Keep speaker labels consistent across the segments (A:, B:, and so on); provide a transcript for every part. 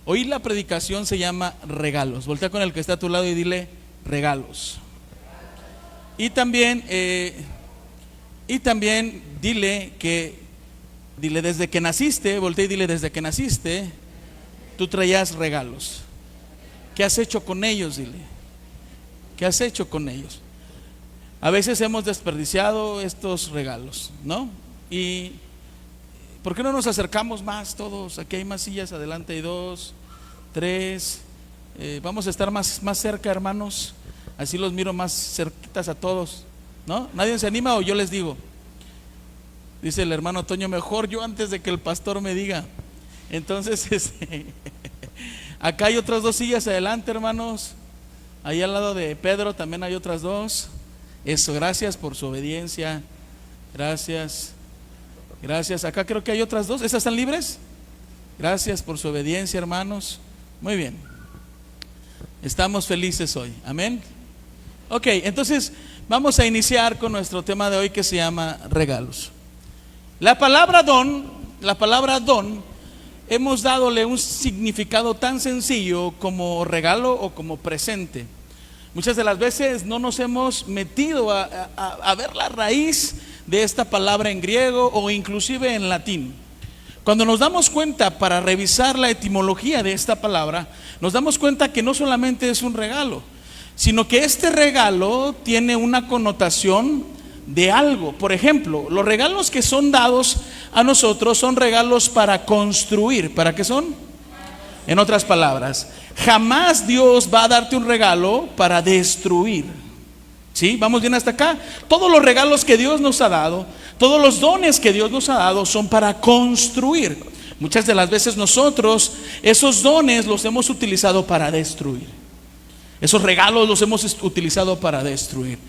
A: Hoy la predicación se llama regalos. Voltea con el que está a tu lado y dile regalos. Y también dile desde que naciste, voltea y dile desde que naciste, tú traías regalos. ¿Qué has hecho con ellos? Dile. ¿Qué has hecho con ellos? A veces hemos desperdiciado estos regalos, ¿no? Y ¿por qué no nos acercamos más todos? Aquí hay más sillas, adelante hay 2, 3. Vamos a estar más cerca, hermanos. Así los miro más cerquitas a todos, ¿no? ¿Nadie se anima o yo les digo? Dice el hermano Toño, mejor yo antes de que el pastor me diga. Entonces, acá hay otras 2 sillas adelante, hermanos. Ahí al lado de Pedro también hay otras 2. Eso, gracias por su obediencia. Gracias. Acá creo que hay otras 2. ¿Esas están libres? Gracias por su obediencia, hermanos. Muy bien. Estamos felices hoy. Amén. Ok, entonces vamos a iniciar con nuestro tema de hoy que se llama regalos. La palabra don, hemos dadole un significado tan sencillo como regalo o como presente. Muchas de las veces no nos hemos metido a ver la raíz de esta palabra en griego o inclusive en latín. Cuando nos damos cuenta para revisar la etimología de esta palabra, nos damos cuenta que no solamente es un regalo, sino que este regalo tiene una connotación de algo. Por ejemplo, los regalos que son dados a nosotros son regalos para construir. ¿Para qué son? En otras palabras, jamás Dios va a darte un regalo para destruir. ¿Sí? ¿Vamos bien hasta acá? Todos los regalos que Dios nos ha dado, todos los dones que Dios nos ha dado son para construir. Muchas de las veces nosotros esos dones los hemos utilizado para destruir. Esos regalos los hemos utilizado para destruir.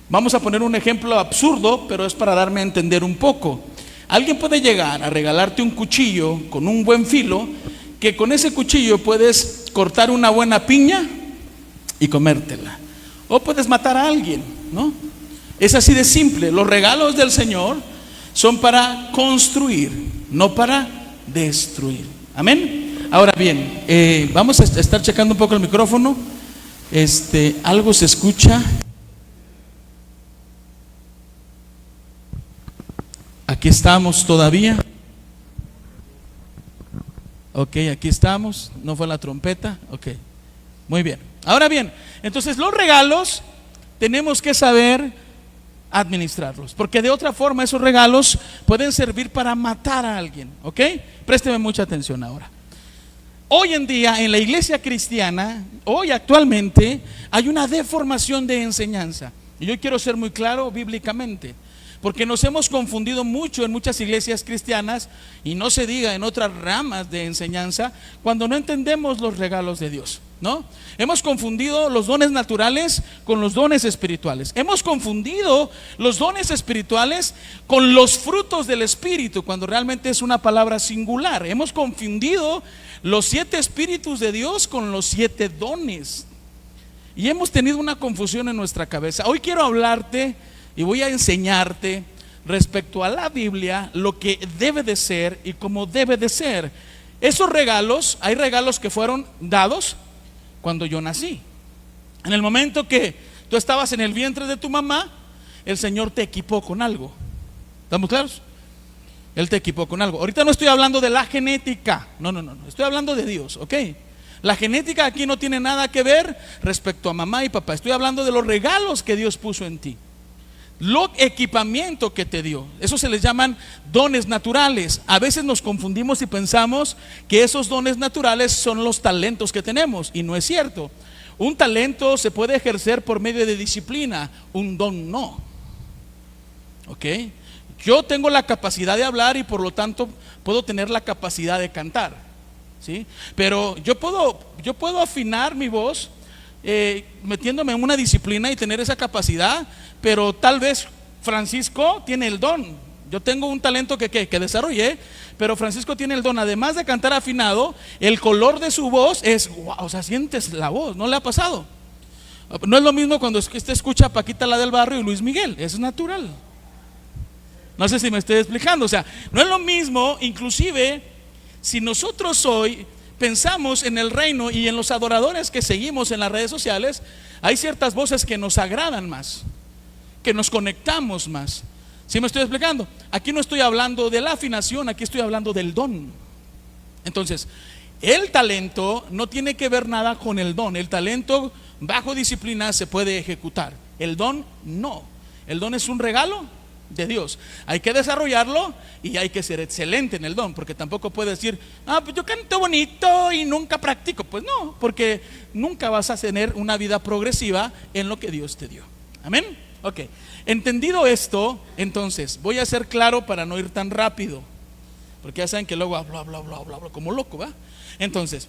A: Vamos a poner un ejemplo absurdo, pero es para darme a entender un poco. Alguien puede llegar a regalarte un cuchillo con un buen filo, que con ese cuchillo puedes cortar una buena piña y comértela. O puedes matar a alguien, ¿no? Es así de simple. Los regalos del Señor son para construir, no para destruir. Amén. Ahora bien, vamos a estar checando un poco el micrófono. Algo se escucha. Aquí estamos todavía. Ok, aquí estamos. No fue la trompeta. Ok, muy bien. Ahora bien, entonces los regalos tenemos que saber administrarlos, porque de otra forma esos regalos pueden servir para matar a alguien. Ok, présteme mucha atención ahora. Hoy en día en la iglesia cristiana, hoy actualmente hay una deformación de enseñanza. Y yo quiero ser muy claro bíblicamente, porque nos hemos confundido mucho en muchas iglesias cristianas, y no se diga en otras ramas de enseñanza, cuando no entendemos los regalos de Dios, ¿no? Hemos confundido los dones naturales con los dones espirituales. Hemos confundido los dones espirituales con los frutos del Espíritu, cuando realmente es una palabra singular. Hemos confundido los 7 espíritus de Dios con los 7 dones. Y hemos tenido una confusión en nuestra cabeza. Hoy quiero hablarte y voy a enseñarte respecto a la Biblia lo que debe de ser y cómo debe de ser. Esos regalos, hay regalos que fueron dados cuando yo nací. En el momento que tú estabas en el vientre de tu mamá, el Señor te equipó con algo. ¿Estamos claros? Él te equipó con algo. Ahorita no estoy hablando de la genética. No. Estoy hablando de Dios, ¿ok? La genética aquí no tiene nada que ver respecto a mamá y papá. Estoy hablando de los regalos que Dios puso en ti. Lo equipamiento que te dio. Eso se les llaman dones naturales. A veces nos confundimos y pensamos que esos dones naturales son los talentos que tenemos, y no es cierto. Un talento se puede ejercer por medio de disciplina, un don no. ¿Ok? Yo tengo la capacidad de hablar y por lo tanto puedo tener la capacidad de cantar, ¿sí? Pero yo puedo afinar mi voz metiéndome en una disciplina y tener esa capacidad, pero tal vez Francisco tiene el don. Yo tengo un talento que desarrollé, pero Francisco tiene el don, además de cantar afinado, el color de su voz es, wow, o sea, sientes la voz. ¿No le ha pasado? No es lo mismo cuando usted escucha a Paquita la del Barrio y Luis Miguel, es natural. No sé si me estoy explicando. O sea, no es lo mismo. Inclusive, si nosotros hoy pensamos en el reino y en los adoradores que seguimos en las redes sociales, hay ciertas voces que nos agradan más, que nos conectamos más. ¿Sí me estoy explicando? Aquí no estoy hablando de la afinación, aquí estoy hablando del don. Entonces, el talento no tiene que ver nada con el don. El talento bajo disciplina se puede ejecutar. El don no. El don es un regalo de Dios. Hay que desarrollarlo y hay que ser excelente en el don, porque tampoco puedes decir, pues yo canto bonito y nunca practico. Pues no, porque nunca vas a tener una vida progresiva en lo que Dios te dio. Amén. Ok, entendido esto, entonces voy a ser claro para no ir tan rápido, porque ya saben que luego hablo como loco, ¿va? Entonces,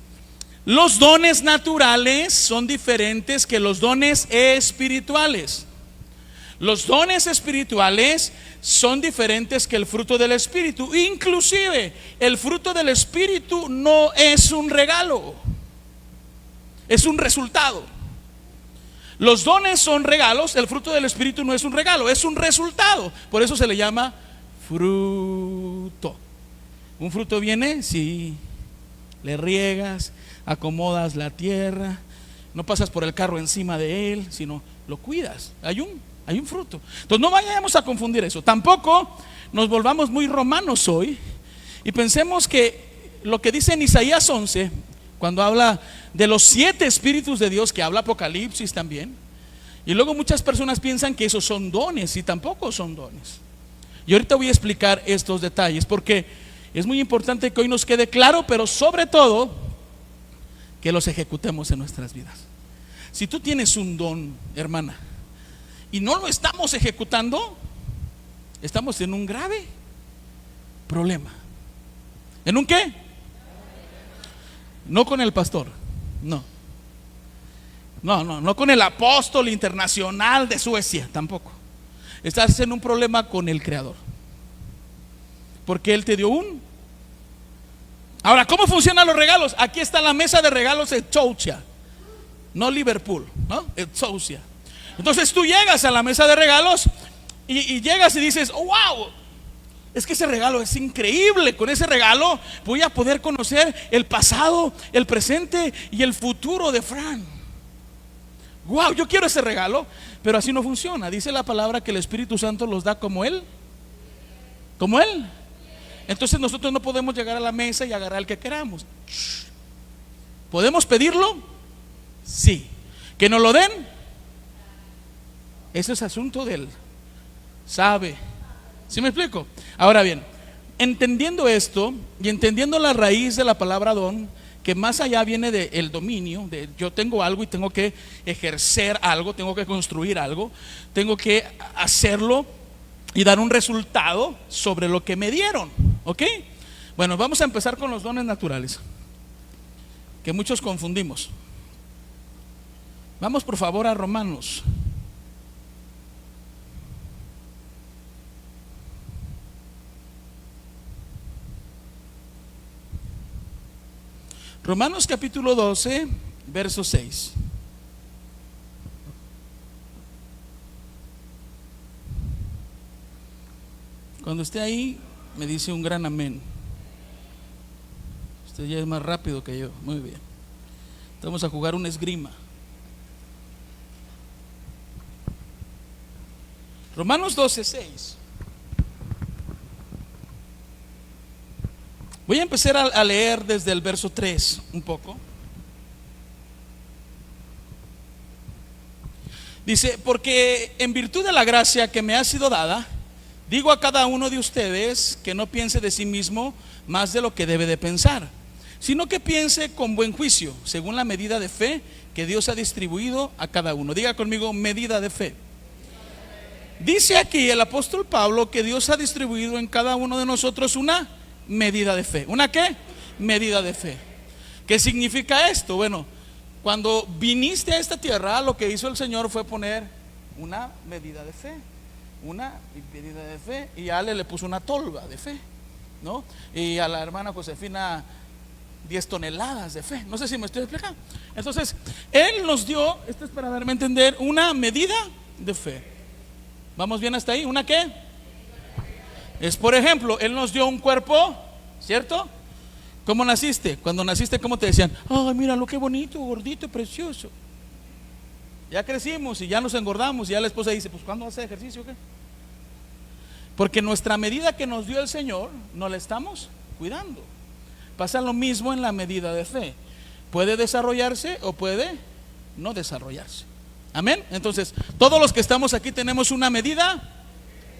A: los dones naturales son diferentes que los dones espirituales. Los dones espirituales son diferentes que el fruto del Espíritu. Inclusive, el fruto del Espíritu no es un regalo, es un resultado. Los dones son regalos, el fruto del Espíritu no es un regalo, es un resultado. Por eso se le llama fruto. Un fruto viene si le riegas, acomodas la tierra, no pasas por el carro encima de él, sino lo cuidas. Hay un fruto. Entonces no vayamos a confundir eso. Tampoco nos volvamos muy romanos hoy y pensemos que lo que dice en Isaías 11, cuando habla de los 7 espíritus de Dios, que habla Apocalipsis también, y luego muchas personas piensan que esos son dones, y tampoco son dones. Y ahorita voy a explicar estos detalles, porque es muy importante que hoy nos quede claro, pero sobre todo que los ejecutemos en nuestras vidas. Si tú tienes un don, hermana, y no lo estamos ejecutando, estamos en un grave problema. ¿En un qué? No con el pastor, no con el apóstol internacional de Suecia, tampoco. Estás en un problema con el Creador, porque Él te dio un. Ahora, ¿cómo funcionan los regalos? Aquí está la mesa de regalos de Choucha, no Liverpool, ¿no? Choucha. Entonces tú llegas a la mesa de regalos y llegas y dices, oh, wow, es que ese regalo es increíble. Con ese regalo voy a poder conocer el pasado, el presente y el futuro de Fran. Wow, yo quiero ese regalo. Pero así no funciona. Dice la palabra que el Espíritu Santo los da como Él. Como Él. Entonces nosotros no podemos llegar a la mesa y agarrar el que queramos. ¿Podemos pedirlo? Sí. ¿Que nos lo den? Ese es asunto de Él. Sabe. ¿Sí me explico? Ahora bien, entendiendo esto y entendiendo la raíz de la palabra don, que más allá viene del dominio, de yo tengo algo y tengo que ejercer algo, tengo que construir algo, tengo que hacerlo y dar un resultado sobre lo que me dieron. ¿Ok? Bueno, vamos a empezar con los dones naturales, que muchos confundimos. Vamos por favor a Romanos. Romanos capítulo 12, verso 6. Cuando esté ahí, me dice un gran amén. Usted ya es más rápido que yo. Muy bien. Vamos a jugar un esgrima. Romanos 12, 6. Voy a empezar a leer desde el verso 3 un poco. Dice, porque en virtud de la gracia que me ha sido dada, digo a cada uno de ustedes que no piense de sí mismo más de lo que debe de pensar, sino que piense con buen juicio, según la medida de fe que Dios ha distribuido a cada uno. Diga conmigo, medida de fe. Dice aquí el apóstol Pablo que Dios ha distribuido en cada uno de nosotros una medida de fe. ¿Una qué? Medida de fe. ¿Qué significa esto? Bueno, cuando viniste a esta tierra, lo que hizo el Señor fue poner una medida de fe. Una medida de fe. Y a Ale le puso una tolva de fe, ¿no? Y a la hermana Josefina 10 toneladas de fe. No sé si me estoy explicando. Entonces, Él nos dio, esto es para darme a entender, una medida de fe. ¿Vamos bien hasta ahí? ¿Una qué? Es, por ejemplo, Él nos dio un cuerpo, ¿cierto? ¿Cómo naciste? Cuando naciste, ¿cómo te decían? Ay, míralo, qué bonito, gordito, precioso. Ya crecimos y ya nos engordamos y ya la esposa dice, pues ¿cuándo vas a hacer ejercicio o qué? Porque nuestra medida que nos dio el Señor no la estamos cuidando. Pasa lo mismo en la medida de fe. Puede desarrollarse o puede no desarrollarse. Amén. Entonces, todos los que estamos aquí tenemos una medida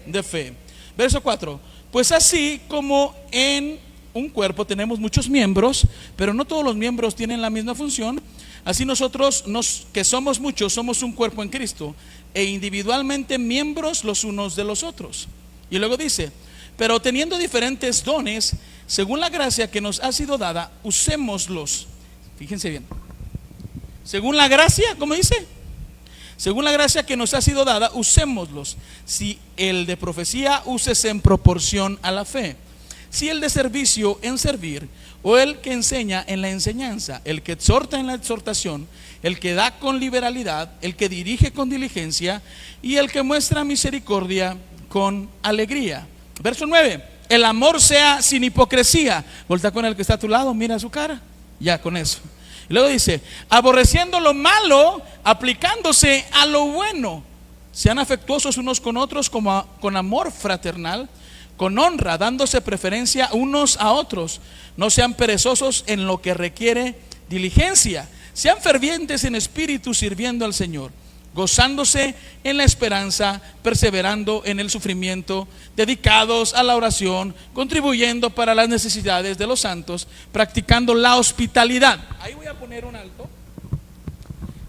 A: de fe. Verso 4. Pues así como en un cuerpo tenemos muchos miembros, pero no todos los miembros tienen la misma función, así nosotros, que somos muchos, somos un cuerpo en Cristo, e individualmente miembros los unos de los otros. Y luego dice, pero teniendo diferentes dones, según la gracia que nos ha sido dada, usémoslos. Fíjense bien. Según la gracia, ¿cómo dice? Según la gracia que nos ha sido dada, usémoslos. Si el de profecía, úsese en proporción a la fe. Si el de servicio, en servir. O el que enseña, en la enseñanza. El que exhorta, en la exhortación. El que da con liberalidad. El que dirige con diligencia. Y el que muestra misericordia con alegría. Verso 9. El amor sea sin hipocresía. Voltea con el que está a tu lado, mira su cara. Ya, con eso. Y luego dice, aborreciendo lo malo, aplicándose a lo bueno. Sean afectuosos unos con otros con amor fraternal, con honra, dándose preferencia unos a otros. No sean perezosos en lo que requiere diligencia. Sean fervientes en espíritu, sirviendo al Señor, gozándose en la esperanza, perseverando en el sufrimiento, dedicados a la oración, contribuyendo para las necesidades de los santos, practicando la hospitalidad. Ahí voy a poner un alto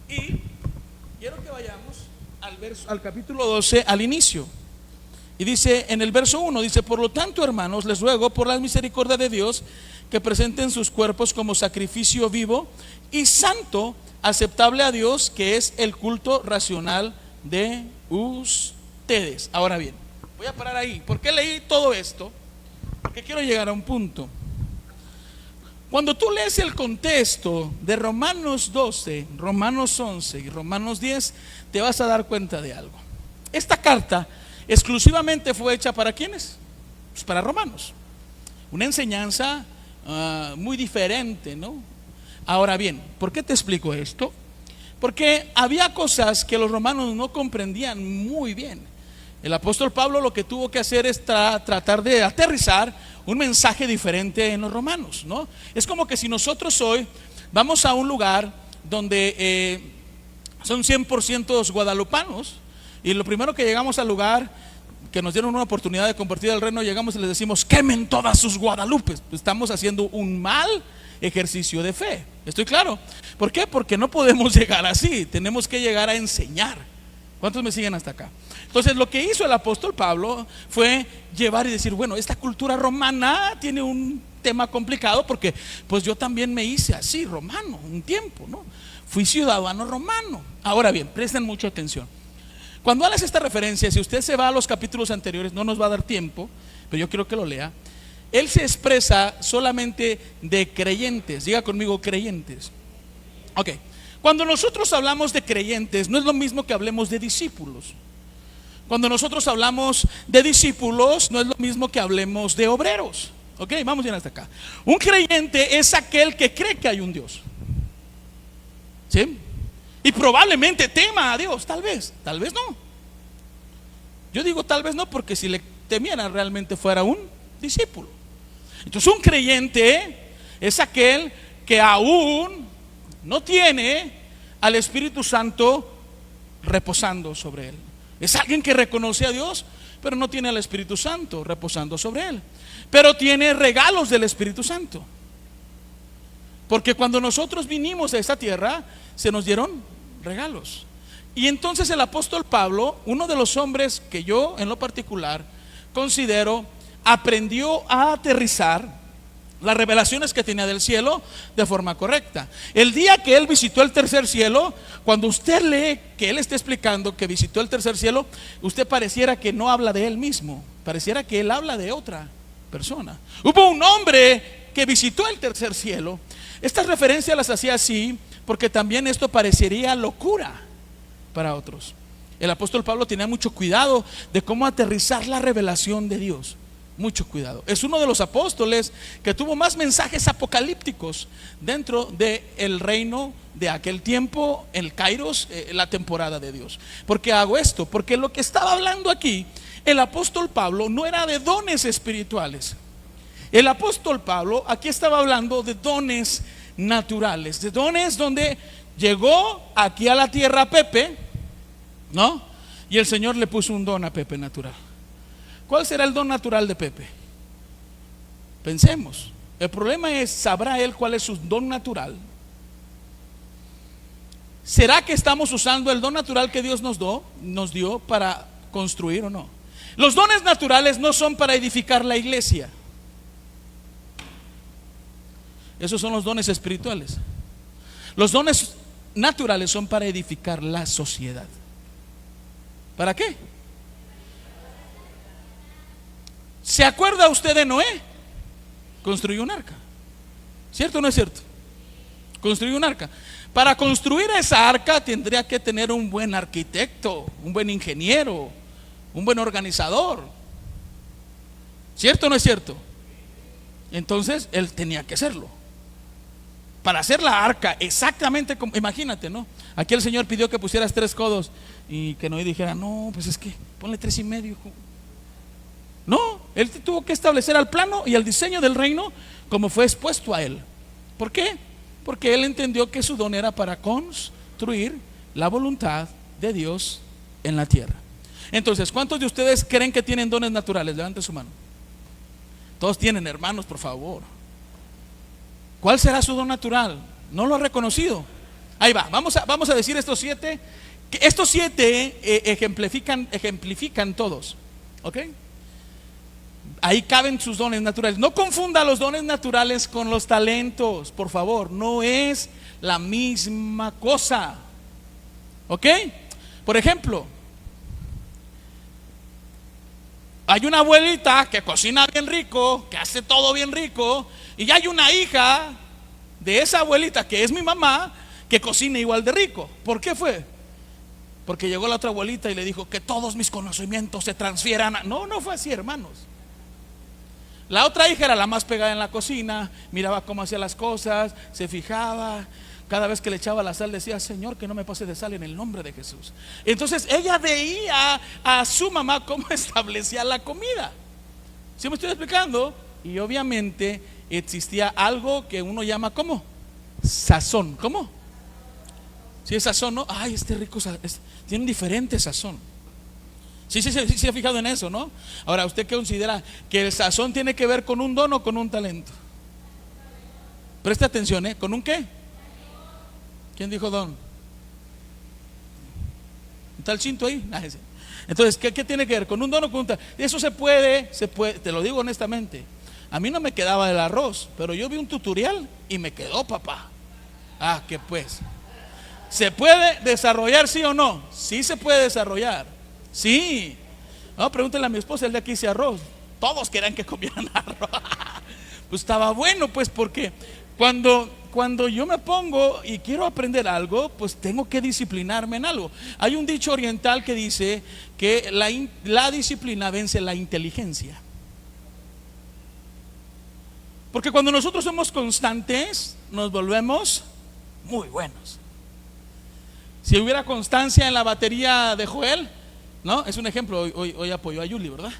A: y quiero que vayamos al capítulo 12, al inicio. Y dice en el verso 1, dice, por lo tanto, hermanos, les ruego por la misericordia de Dios que presenten sus cuerpos como sacrificio vivo y santo, aceptable a Dios, que es el culto racional de ustedes. Ahora bien, voy a parar ahí. ¿Por qué leí todo esto? Porque quiero llegar a un punto. Cuando tú lees el contexto de Romanos 12, Romanos 11 y Romanos 10, te vas a dar cuenta de algo. Esta carta exclusivamente fue hecha ¿para quiénes? Pues para romanos. Una enseñanza muy diferente, ¿no? Ahora bien, ¿por qué te explico esto? Porque había cosas que los romanos no comprendían muy bien. El apóstol Pablo lo que tuvo que hacer es tratar de aterrizar un mensaje diferente en los romanos, ¿no? Es como que si nosotros hoy vamos a un lugar donde son 100% guadalupanos, y lo primero que llegamos al lugar, que nos dieron una oportunidad de compartir el reino, llegamos y les decimos, quemen todas sus guadalupes. Pues estamos haciendo un mal ejercicio de fe. ¿Estoy claro? ¿Por qué? Porque no podemos llegar así, tenemos que llegar a enseñar. ¿Cuántos me siguen hasta acá? Entonces lo que hizo el apóstol Pablo fue llevar y decir, bueno, esta cultura romana tiene un tema complicado, porque pues yo también me hice así, romano, un tiempo, ¿no? Fui ciudadano romano. Ahora bien, presten mucha atención. Cuando hagas esta referencia, si usted se va a los capítulos anteriores, no nos va a dar tiempo, pero yo quiero que lo lea. Él se expresa solamente de creyentes. Diga conmigo, creyentes. Ok. Cuando nosotros hablamos de creyentes, no es lo mismo que hablemos de discípulos. Cuando nosotros hablamos de discípulos, no es lo mismo que hablemos de obreros. Ok, vamos bien hasta acá. Un creyente es aquel que cree que hay un Dios. ¿Sí? Y probablemente tema a Dios, tal vez no. Yo digo tal vez no, porque si le temiera realmente fuera un discípulo. Entonces un creyente es aquel que aún no tiene al Espíritu Santo reposando sobre él. Es alguien que reconoce a Dios, pero no tiene al Espíritu Santo reposando sobre él. Pero tiene regalos del Espíritu Santo. Porque cuando nosotros vinimos a esta tierra, se nos dieron regalos. Y entonces el apóstol Pablo, uno de los hombres que yo en lo particular considero, aprendió a aterrizar las revelaciones que tenía del cielo de forma correcta. El día que él visitó el tercer cielo, cuando usted lee que él está explicando que visitó el tercer cielo, usted pareciera que no habla de él mismo, pareciera que él habla de otra persona. Hubo un hombre que visitó el tercer cielo. Estas referencias las hacía así porque también esto parecería locura para otros. El apóstol Pablo tenía mucho cuidado de cómo aterrizar la revelación de Dios. Mucho cuidado. Es uno de los apóstoles que tuvo más mensajes apocalípticos dentro del reino de aquel tiempo, el Kairos, la temporada de Dios. ¿Por qué hago esto? Porque lo que estaba hablando aquí el apóstol Pablo no era de dones espirituales. El apóstol Pablo aquí estaba hablando de dones naturales, de dones donde llegó aquí a la tierra Pepe, ¿no? Y el Señor le puso un don a Pepe natural. ¿Cuál será el don natural de Pepe? Pensemos. El problema es, ¿sabrá él cuál es su don natural? ¿Será que estamos usando el don natural que Dios nos dio para construir o no? Los dones naturales no son para edificar la iglesia. Esos son los dones espirituales. Los dones naturales son para edificar la sociedad. ¿Para qué? ¿Se acuerda usted de Noé? Construyó un arca. ¿Cierto o no es cierto? Construyó un arca. Para construir esa arca tendría que tener un buen arquitecto, un buen ingeniero, un buen organizador. ¿Cierto o no es cierto? Entonces él tenía que hacerlo. Para hacer la arca exactamente como, imagínate, ¿no? Aquí el Señor pidió que pusieras 3 codos y que Noé dijera, no, pues es que ponle 3.5. No, él tuvo que establecer al plano y al diseño del reino como fue expuesto a él. ¿Por qué? Porque él entendió que su don era para construir la voluntad de Dios en la tierra. Entonces, ¿cuántos de ustedes creen que tienen dones naturales? Levanten su mano. Todos tienen, hermanos, por favor. ¿Cuál será su don natural? ¿No lo ha reconocido? Ahí va, vamos a decir estos 7. Estos 7 ejemplifican todos. ¿Ok? Ahí caben sus dones naturales. No confunda los dones naturales con los talentos, por favor. No es la misma cosa. ¿Ok? Por ejemplo, hay una abuelita que cocina bien rico, que hace todo bien rico, y hay una hija de esa abuelita, que es mi mamá, que cocina igual de rico. ¿Por qué fue? Porque llegó la otra abuelita y le dijo que todos mis conocimientos se transfieran a... No, no fue así, hermanos. La otra hija era la más pegada en la cocina, miraba cómo hacía las cosas, se fijaba. Cada vez que le echaba la sal decía, Señor, que no me pase de sal en el nombre de Jesús. Entonces ella veía a su mamá cómo establecía la comida. ¿Sí me estoy explicando? Y obviamente existía algo que uno llama, ¿cómo? Sazón. ¿Cómo? Si es sazón, ¿no? Ay, este rico, tiene un diferente sazón. Sí, se ha fijado en eso, ¿no? Ahora, ¿usted qué considera? ¿Que el sazón tiene que ver con un don o con un talento? Preste atención, ¿eh? ¿Con un qué? ¿Quién dijo don? ¿Está el cinto ahí? Entonces, ¿qué tiene que ver? ¿Con un don o con un talento? Eso se puede, te lo digo honestamente. A mí no me quedaba el arroz, pero yo vi un tutorial y me quedó, papá. Ah, que pues. ¿Se puede desarrollar, sí o no? Sí se puede desarrollar. Sí. No, pregúntale a mi esposa, el de aquí hice arroz. Todos querían que comieran arroz. Pues estaba bueno, pues, porque cuando yo me pongo y quiero aprender algo, pues tengo que disciplinarme en algo. Hay un dicho oriental que dice que la disciplina vence la inteligencia. Porque cuando nosotros somos constantes, nos volvemos muy buenos. Si hubiera constancia en la batería de Joel, ¿no? Es un ejemplo, hoy apoyó a Yuli, ¿verdad?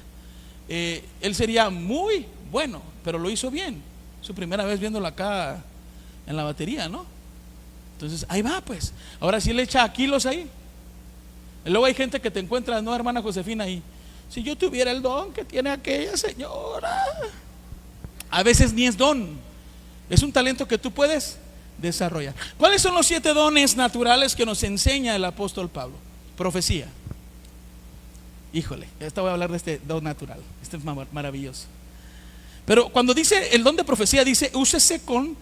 A: Él sería muy bueno, pero lo hizo bien. Su primera vez viéndolo acá en la batería, ¿no? Entonces, ahí va, pues. Ahora sí le echa kilos ahí. Y luego hay gente que te encuentra, ¿no, hermana Josefina? Ahí, si yo tuviera el don que tiene aquella señora. A veces ni es don, es un talento que tú puedes desarrollar. ¿Cuáles son los 7 dones naturales que nos enseña el apóstol Pablo? Profecía. Híjole, esta voy a hablar de este don natural. Este es maravilloso. Pero cuando dice el don de profecía, dice, úsese con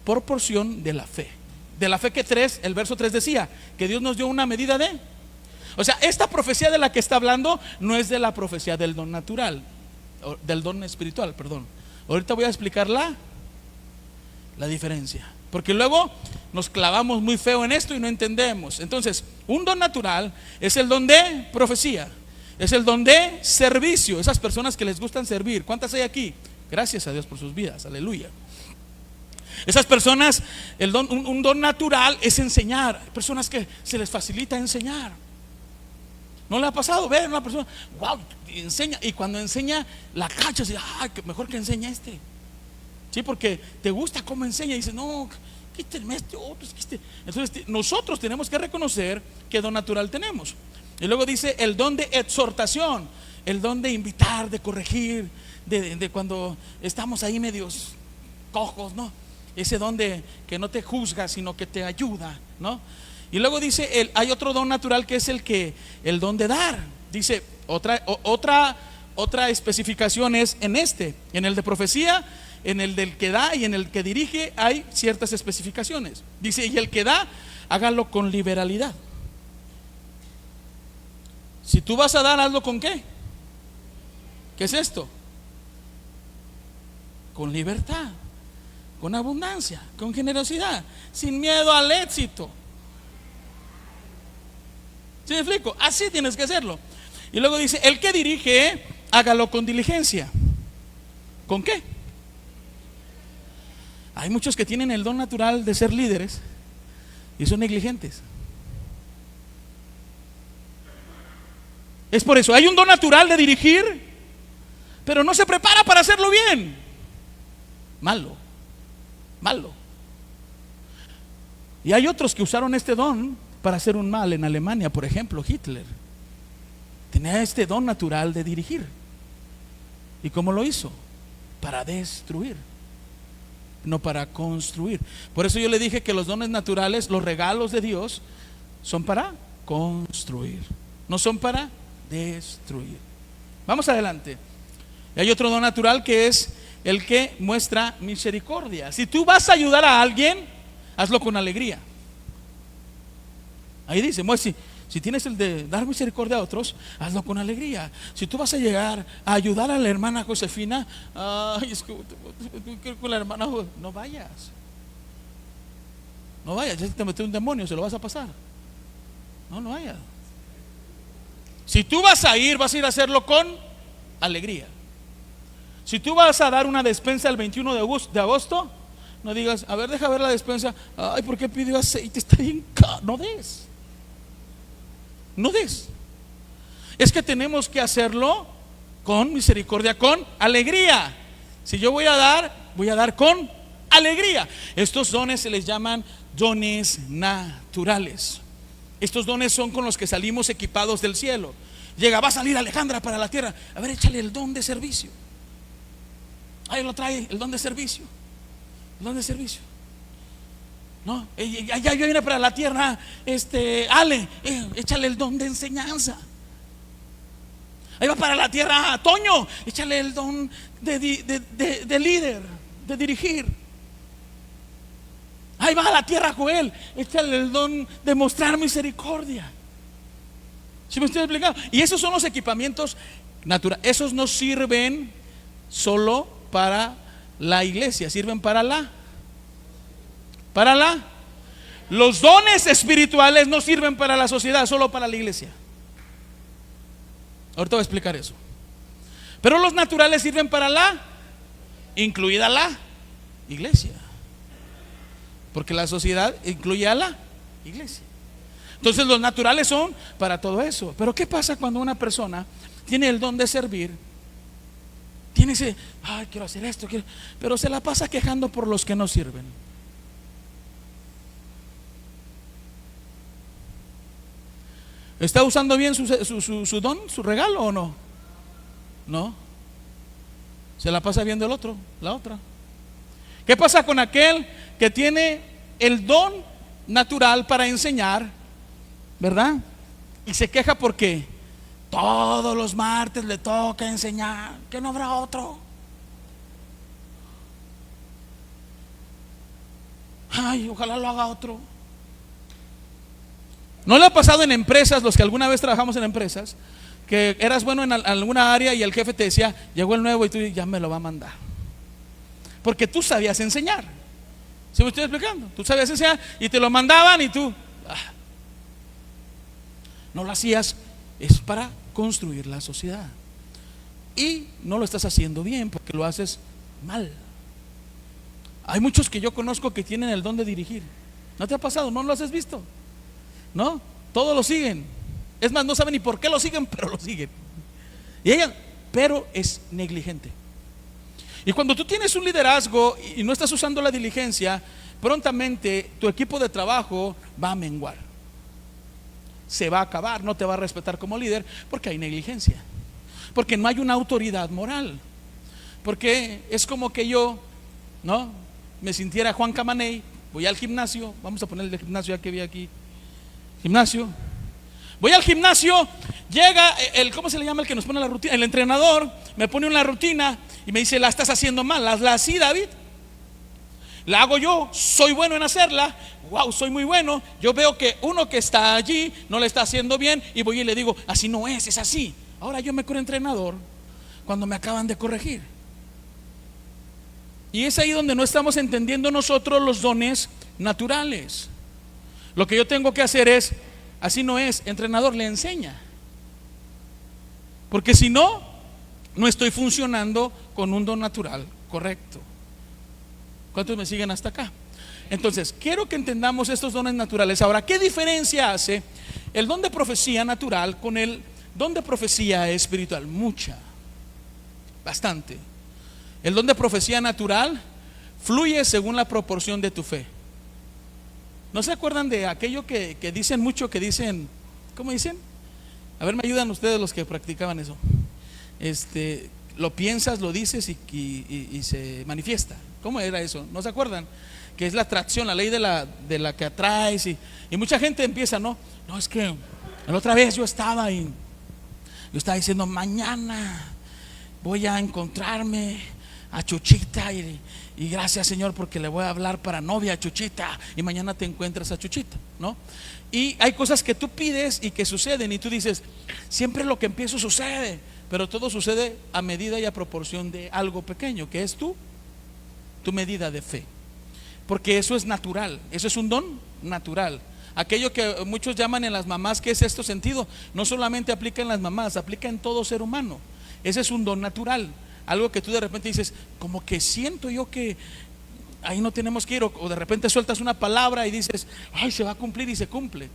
A: proporción de la fe. De la fe que el verso 3 decía, que Dios nos dio una medida de. O sea, esta profecía de la que está hablando no es de la profecía del don natural, del don espiritual, perdón. Ahorita voy a explicar la diferencia, porque luego nos clavamos muy feo en esto y no entendemos. Entonces, un don natural es el don de profecía. Es el don de servicio. Esas personas que les gustan servir. ¿Cuántas hay aquí? Gracias a Dios por sus vidas, aleluya. Esas personas, un don natural es enseñar. Hay personas que se les facilita enseñar. ¿No le ha pasado? Ver a una persona, wow, enseña, y cuando enseña la cachas y mejor que enseñe este. Sí, porque te gusta cómo enseña y dice, no, quíteme este otro. Entonces nosotros tenemos que reconocer qué don natural tenemos. Y luego dice el don de exhortación, el don de invitar, de corregir, de cuando estamos ahí medios cojos, ¿no? Ese don de que no te juzga, sino que te ayuda, ¿no? Y luego dice, hay otro don natural que es el don de dar. Dice, otra especificación es en el de profecía, en el del que da y en el que dirige hay ciertas especificaciones. Dice, y el que da, hágalo con liberalidad. Si tú vas a dar, hazlo con ¿qué? ¿Qué es esto? Con libertad, con abundancia, con generosidad, sin miedo al éxito. ¿Sí me explico? Así tienes que hacerlo. Y luego dice, el que dirige, hágalo con diligencia. ¿Con qué? Hay muchos que tienen el don natural de ser líderes y son negligentes. Es por eso, hay un don natural de dirigir, pero no se prepara para hacerlo bien. Malo. Y hay otros que usaron este don para hacer un mal. En Alemania, por ejemplo, Hitler tenía este don natural de dirigir. ¿Y cómo lo hizo? Para destruir, no para construir. Por eso yo le dije que los dones naturales, los regalos de Dios, son para construir, no son para destruir. Vamos adelante. Y hay otro don natural que es el que muestra misericordia. Si tú vas a ayudar a alguien, hazlo con alegría. Ahí dice, si tienes el de dar misericordia a otros, hazlo con alegría. Si tú vas a llegar a ayudar a la hermana Josefina, es que con la hermana, no vayas, ya te metió un demonio, se lo vas a pasar. No vayas. Si tú vas a ir a hacerlo con alegría. Si tú vas a dar una despensa el 21 de agosto, no digas, a ver, deja ver la despensa. Ay, ¿por qué pidió aceite? Está bien caro. No des. Es que tenemos que hacerlo con misericordia, con alegría. Si yo voy a dar con alegría. Estos dones se les llaman dones naturales. Estos dones son con los que salimos equipados del cielo. Va a salir Alejandra para la tierra. A ver, échale el don de servicio. Ahí lo trae, el don de servicio. El don de servicio. No, ya viene para la tierra, Ale, échale el don de enseñanza. Ahí va para la tierra, Toño, échale el don de líder, de dirigir. Ahí va a la tierra, Joel, échale el don de mostrar misericordia. ¿Sí me estoy explicando? Y esos son los equipamientos naturales. Esos no sirven solo para la iglesia, sirven para los dones espirituales no sirven para la sociedad, solo para la iglesia. Ahorita voy a explicar eso. Pero los naturales sirven para incluida la iglesia, porque la sociedad incluye a la iglesia. Entonces los naturales son para todo eso. Pero ¿qué pasa cuando una persona tiene el don de servir? Tiene ese, quiero hacer esto, pero se la pasa quejando por los que no sirven. ¿Está usando bien su don, su regalo o no? No. Se la pasa viendo la otra. ¿Qué pasa con aquel que tiene el don natural para enseñar, verdad? Y se queja porque todos los martes le toca enseñar, que no habrá otro. Ay, ojalá lo haga otro. ¿No le ha pasado en empresas, los que alguna vez trabajamos en empresas, que eras bueno en alguna área y el jefe te decía, llegó el nuevo y tú ya me lo va a mandar? Porque tú sabías enseñar. ¿Sí me estoy explicando? Tú sabías enseñar y te lo mandaban y tú no lo hacías. Es para construir la sociedad. Y no lo estás haciendo bien porque lo haces mal. Hay muchos que yo conozco que tienen el don de dirigir. ¿No te ha pasado? ¿No lo has visto? ¿No? Todos lo siguen. Es más, no saben ni por qué lo siguen, pero lo siguen. Pero es negligente. Y cuando tú tienes un liderazgo y no estás usando la diligencia, prontamente tu equipo de trabajo va a menguar. Se va a acabar, no te va a respetar como líder porque hay negligencia. Porque no hay una autoridad moral. Porque es como que yo, ¿no?, me sintiera Juan Camaney, voy al gimnasio, vamos a ponerle el gimnasio ya que vi aquí. Gimnasio. Voy al gimnasio, llega ¿cómo se le llama el que nos pone la rutina? El entrenador me pone una rutina y me dice: la estás haciendo mal, hazla así, David. La hago yo, soy bueno en hacerla, wow, soy muy bueno. Yo veo que uno que está allí no le está haciendo bien y voy y le digo: así no es así. Ahora yo me creo entrenador cuando me acaban de corregir. Y es ahí donde no estamos entendiendo nosotros los dones naturales. Lo que yo tengo que hacer es: así no es, entrenador, le enseña. Porque si no, no estoy funcionando con un don natural correcto. ¿Cuántos me siguen hasta acá? Entonces, quiero que entendamos estos dones naturales. Ahora, ¿qué diferencia hace el don de profecía natural con el don de profecía espiritual? Mucha, bastante. El don de profecía natural fluye según la proporción de tu fe. ¿No se acuerdan de aquello que dicen mucho, que dicen, ¿cómo dicen? A ver, me ayudan ustedes los que practicaban eso. Lo piensas, lo dices y se manifiesta. ¿Cómo era eso? ¿No se acuerdan? Que es la atracción, la ley de la que atraes. Y mucha gente empieza, no, es que la otra vez yo estaba diciendo: mañana voy a encontrarme a Chuchita y gracias, Señor, porque le voy a hablar para novia a Chuchita, y mañana te encuentras a Chuchita, ¿no? Y hay cosas que tú pides y que suceden y tú dices: siempre lo que empiezo sucede, pero todo sucede a medida y a proporción de algo pequeño, que es tu medida de fe. Porque eso es natural, eso es un don natural. Aquello que muchos llaman en las mamás, ¿qué es esto sentido? No solamente aplica en las mamás, aplica en todo ser humano. Ese es un don natural. Algo que tú de repente dices: como que siento yo que ahí no tenemos que ir, o de repente sueltas una palabra y dices: ay, se va a cumplir, y se cumple.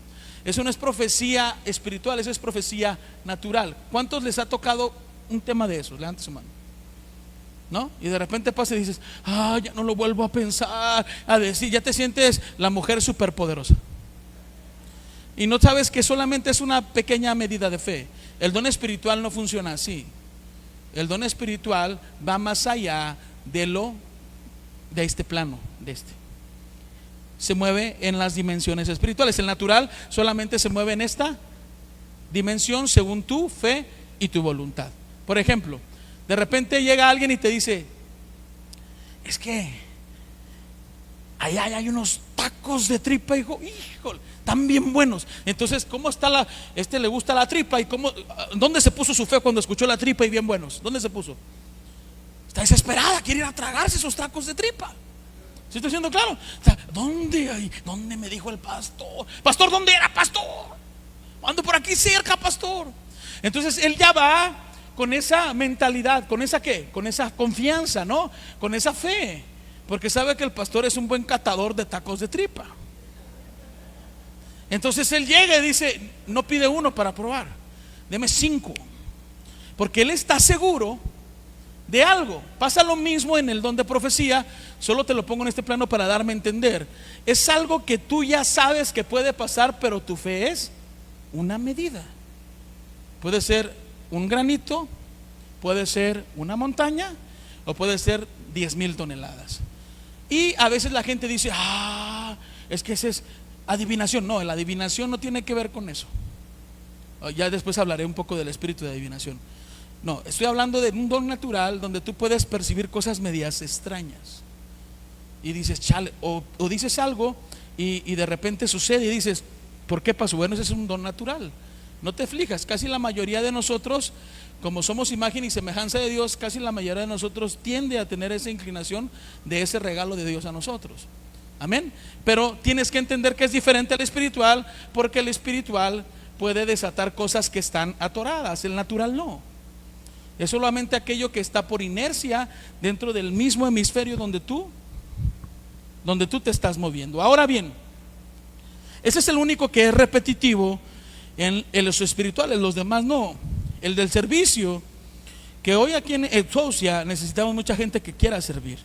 A: Eso no es profecía espiritual, eso es profecía natural. ¿Cuántos les ha tocado un tema de eso? Levante su mano. ¿No? Y de repente pasa y dices: ya no lo vuelvo a pensar, a decir, ya te sientes la mujer superpoderosa. Y no sabes que solamente es una pequeña medida de fe. El don espiritual no funciona así. El don espiritual va más allá de este plano, se mueve en las dimensiones espirituales. El natural solamente se mueve en esta dimensión según tu fe y tu voluntad. Por ejemplo, de repente llega alguien y te dice: es que allá hay unos tacos de tripa, hijo, híjole, están bien buenos. Entonces, ¿cómo está le gusta la tripa? ¿Y dónde se puso su fe cuando escuchó la tripa y bien buenos? ¿Dónde se puso? Está desesperada, quiere ir a tragarse esos tacos de tripa. ¿Sí estoy siendo claro? O sea, ¿dónde me dijo el pastor? Pastor, ¿dónde era, pastor? Ando por aquí cerca, pastor. Entonces él ya va con esa mentalidad, con esa ¿qué? Con esa confianza, ¿no? Con esa fe, porque sabe que el pastor es un buen catador de tacos de tripa. Entonces él llega y dice: no pide uno para probar, deme 5, porque él está seguro de algo. Pasa lo mismo en el don de profecía, solo te lo pongo en este plano para darme a entender. Es algo que tú ya sabes que puede pasar, pero tu fe es una medida. Puede ser un granito, puede ser una montaña, o puede ser 10,000 toneladas. Y a veces la gente dice: es que ese es adivinación. No, la adivinación no tiene que ver con eso. Ya después hablaré un poco del espíritu de adivinación. No, estoy hablando de un don natural donde tú puedes percibir cosas medias extrañas. Y dices: chale, o dices algo y de repente sucede y dices: ¿por qué pasó? Bueno, ese es un don natural. No te fijas, casi la mayoría de nosotros, como somos imagen y semejanza de Dios, casi la mayoría de nosotros tiende a tener esa inclinación de ese regalo de Dios a nosotros. Amén. Pero tienes que entender que es diferente al espiritual, porque el espiritual puede desatar cosas que están atoradas, el natural no. Es solamente aquello que está por inercia dentro del mismo hemisferio donde tú te estás moviendo. Ahora bien, ese es el único que es repetitivo en los espirituales, los demás no. El del servicio, que hoy aquí en Exousia necesitamos mucha gente que quiera servir.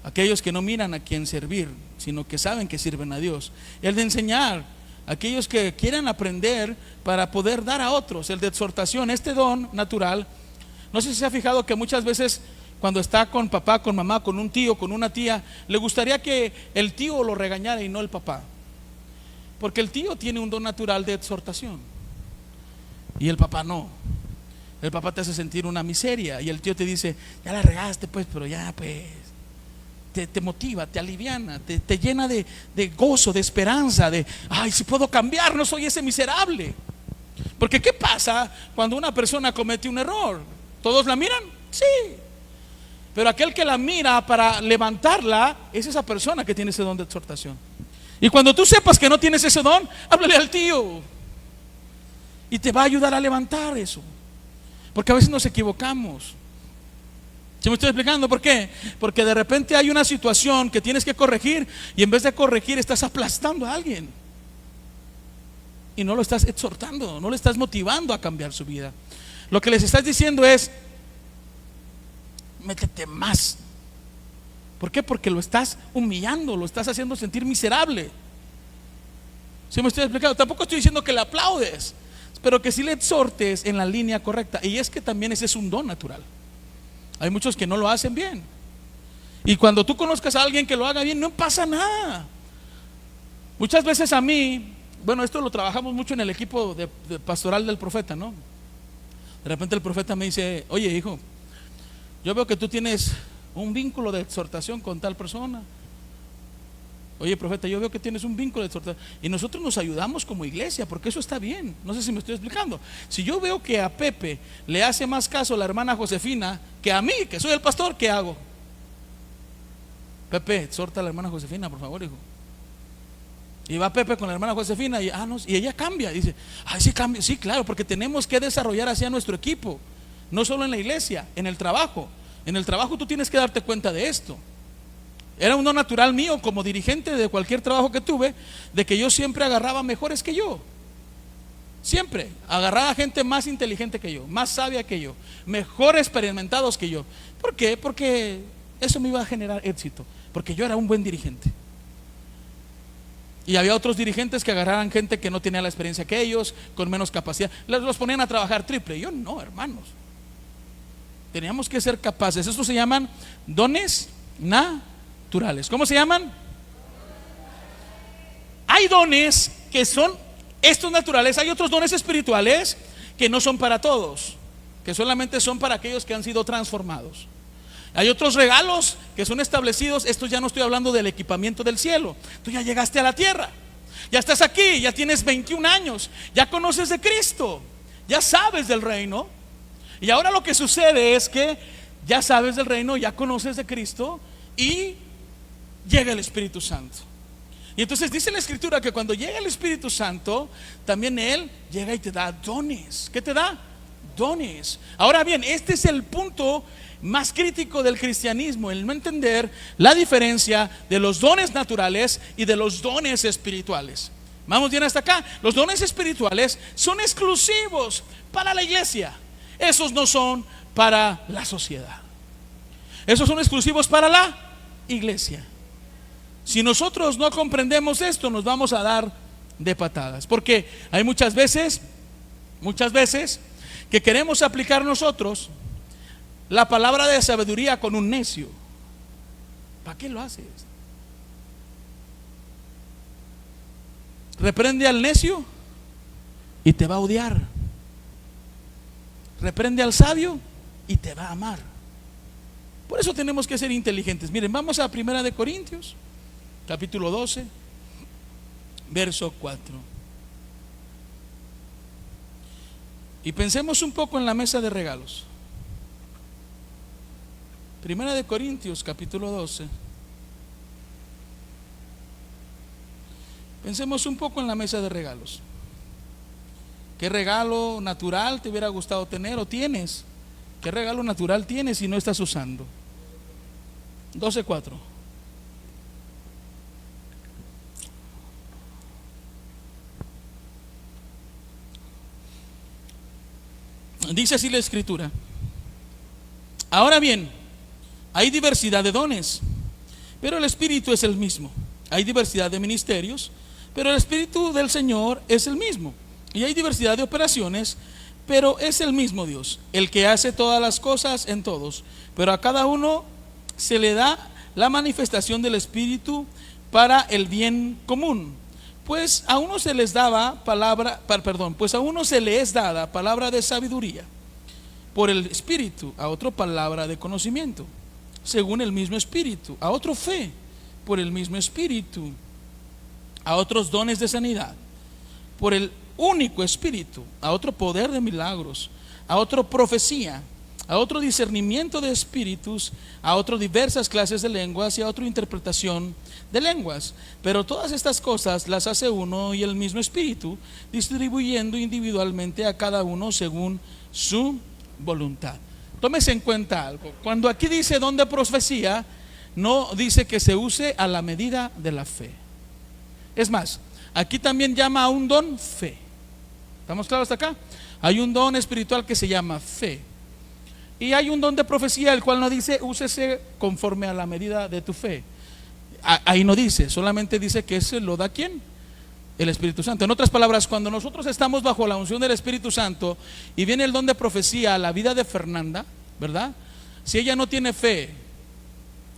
A: Aquellos que no miran a quién servir, sino que saben que sirven a Dios. El de enseñar, aquellos que quieren aprender para poder dar a otros. El de exhortación, este don natural. No sé si se ha fijado que muchas veces cuando está con papá, con mamá, con un tío, con una tía, le gustaría que el tío lo regañara y no el papá, porque el tío tiene un don natural de exhortación y el papá no. El papá te hace sentir una miseria y el tío te dice: ya la regaste pues, pero ya pues. Te motiva, te aliviana, te llena de gozo, de esperanza, de ay, si puedo cambiar, no soy ese miserable. Porque ¿qué pasa cuando una persona comete un error? ¿Todos la miran? Sí. Pero aquel que la mira para levantarla es esa persona que tiene ese don de exhortación. Y cuando tú sepas que no tienes ese don, háblale al tío y te va a ayudar a levantar eso. Porque a veces nos equivocamos. ¿Sí me estoy explicando por qué? Porque de repente hay una situación que tienes que corregir y en vez de corregir estás aplastando a alguien y no lo estás exhortando, no le estás motivando a cambiar su vida. Lo que les estás diciendo es: métete más. ¿Por qué? Porque lo estás humillando, lo estás haciendo sentir miserable. ¿Sí me estoy explicando? Tampoco estoy diciendo que le aplaudes, pero que sí le exhortes en la línea correcta. Y es que también ese es un don natural. Hay muchos que no lo hacen bien. Y cuando tú conozcas a alguien que lo haga bien, no pasa nada. Muchas veces a mí, bueno, esto lo trabajamos mucho en el equipo de pastoral del profeta, ¿no? De repente el profeta me dice: oye, hijo, yo veo que tú tienes un vínculo de exhortación con tal persona. Oye, profeta, yo veo que tienes un vínculo de exhortación. Y nosotros nos ayudamos como iglesia, porque eso está bien. No sé si me estoy explicando. Si yo veo que a Pepe le hace más caso a la hermana Josefina que a mí, que soy el pastor, ¿qué hago? Pepe, exhorta a la hermana Josefina, por favor, hijo. Y va Pepe con la hermana Josefina y, no, y ella cambia. Y dice: ay, sí cambia. Sí, claro, porque tenemos que desarrollar así a nuestro equipo. No solo en la iglesia, en el trabajo. En el trabajo tú tienes que darte cuenta de esto. Era un don natural mío como dirigente de cualquier trabajo que tuve, de que yo siempre agarraba mejores que yo. Siempre agarraba gente más inteligente que yo, más sabia que yo, mejor experimentados que yo. ¿Por qué? Porque eso me iba a generar éxito, porque yo era un buen dirigente. Y había otros dirigentes que agarraban gente que no tenía la experiencia que ellos, con menos capacidad, los ponían a trabajar triple. Yo no, hermanos. Teníamos que ser capaces. Estos se llaman dones naturales. ¿Cómo se llaman? Hay dones que son estos naturales. Hay otros dones espirituales que no son para todos, que solamente son para aquellos que han sido transformados. Hay otros regalos que son establecidos. Esto ya no estoy hablando del equipamiento del cielo. Tú ya llegaste a la tierra, ya estás aquí, ya tienes 21 años, ya conoces de Cristo, ya sabes del reino. Y ahora lo que sucede es que ya sabes del reino, ya conoces de Cristo y llega el Espíritu Santo. Y entonces dice la Escritura que cuando llega el Espíritu Santo, también Él llega y te da dones. ¿Qué te da? Dones. Ahora bien, este es el punto más crítico del cristianismo, el no entender la diferencia de los dones naturales y de los dones espirituales. Vamos bien hasta acá. Los dones espirituales son exclusivos para la iglesia. Esos no son para la sociedad. Esos son exclusivos para la iglesia. Si nosotros no comprendemos esto, nos vamos a dar de patadas. Porque hay muchas veces que queremos aplicar nosotros la palabra de sabiduría con un necio. ¿Para qué lo haces? Reprende al necio y te va a odiar. Reprende al sabio y te va a amar. Por eso tenemos que ser inteligentes. Miren, vamos a 1 Corintios capítulo 12 verso 4. Y pensemos un poco en la mesa de regalos. 1 Corintios capítulo 12. Pensemos un poco en la mesa de regalos. ¿Qué regalo natural te hubiera gustado tener o tienes? ¿Qué regalo natural tienes y no estás usando? 12:4. Dice así la Escritura: ahora bien, hay diversidad de dones, pero el Espíritu es el mismo. Hay diversidad de ministerios, pero el Espíritu del Señor es el mismo. Y hay diversidad de operaciones, pero es el mismo Dios, el que hace todas las cosas en todos. Pero a cada uno se le da la manifestación del Espíritu para el bien común. Pues a uno se les daba pues a uno se le es dada palabra de sabiduría por el Espíritu, a otro palabra de conocimiento, según el mismo Espíritu, a otro fe por el mismo Espíritu, a otros dones de sanidad por el único Espíritu, a otro poder de milagros, a otro profecía, a otro discernimiento de espíritus, a otro diversas clases de lenguas y a otro interpretación de lenguas. Pero todas estas cosas las hace uno y el mismo Espíritu, distribuyendo individualmente a cada uno según su voluntad. Tómese en cuenta algo: cuando aquí dice don de profecía, no dice que se use a la medida de la fe. Es más, aquí también llama a un don fe. ¿Estamos claros hasta acá? Hay un don espiritual que se llama fe, y hay un don de profecía, el cual no dice úsese conforme a la medida de tu fe. Ahí no dice, solamente dice que ese lo da ¿quién? El Espíritu Santo. En otras palabras, cuando nosotros estamos bajo la unción del Espíritu Santo y viene el don de profecía a la vida de Fernanda, ¿verdad? Si ella no tiene fe,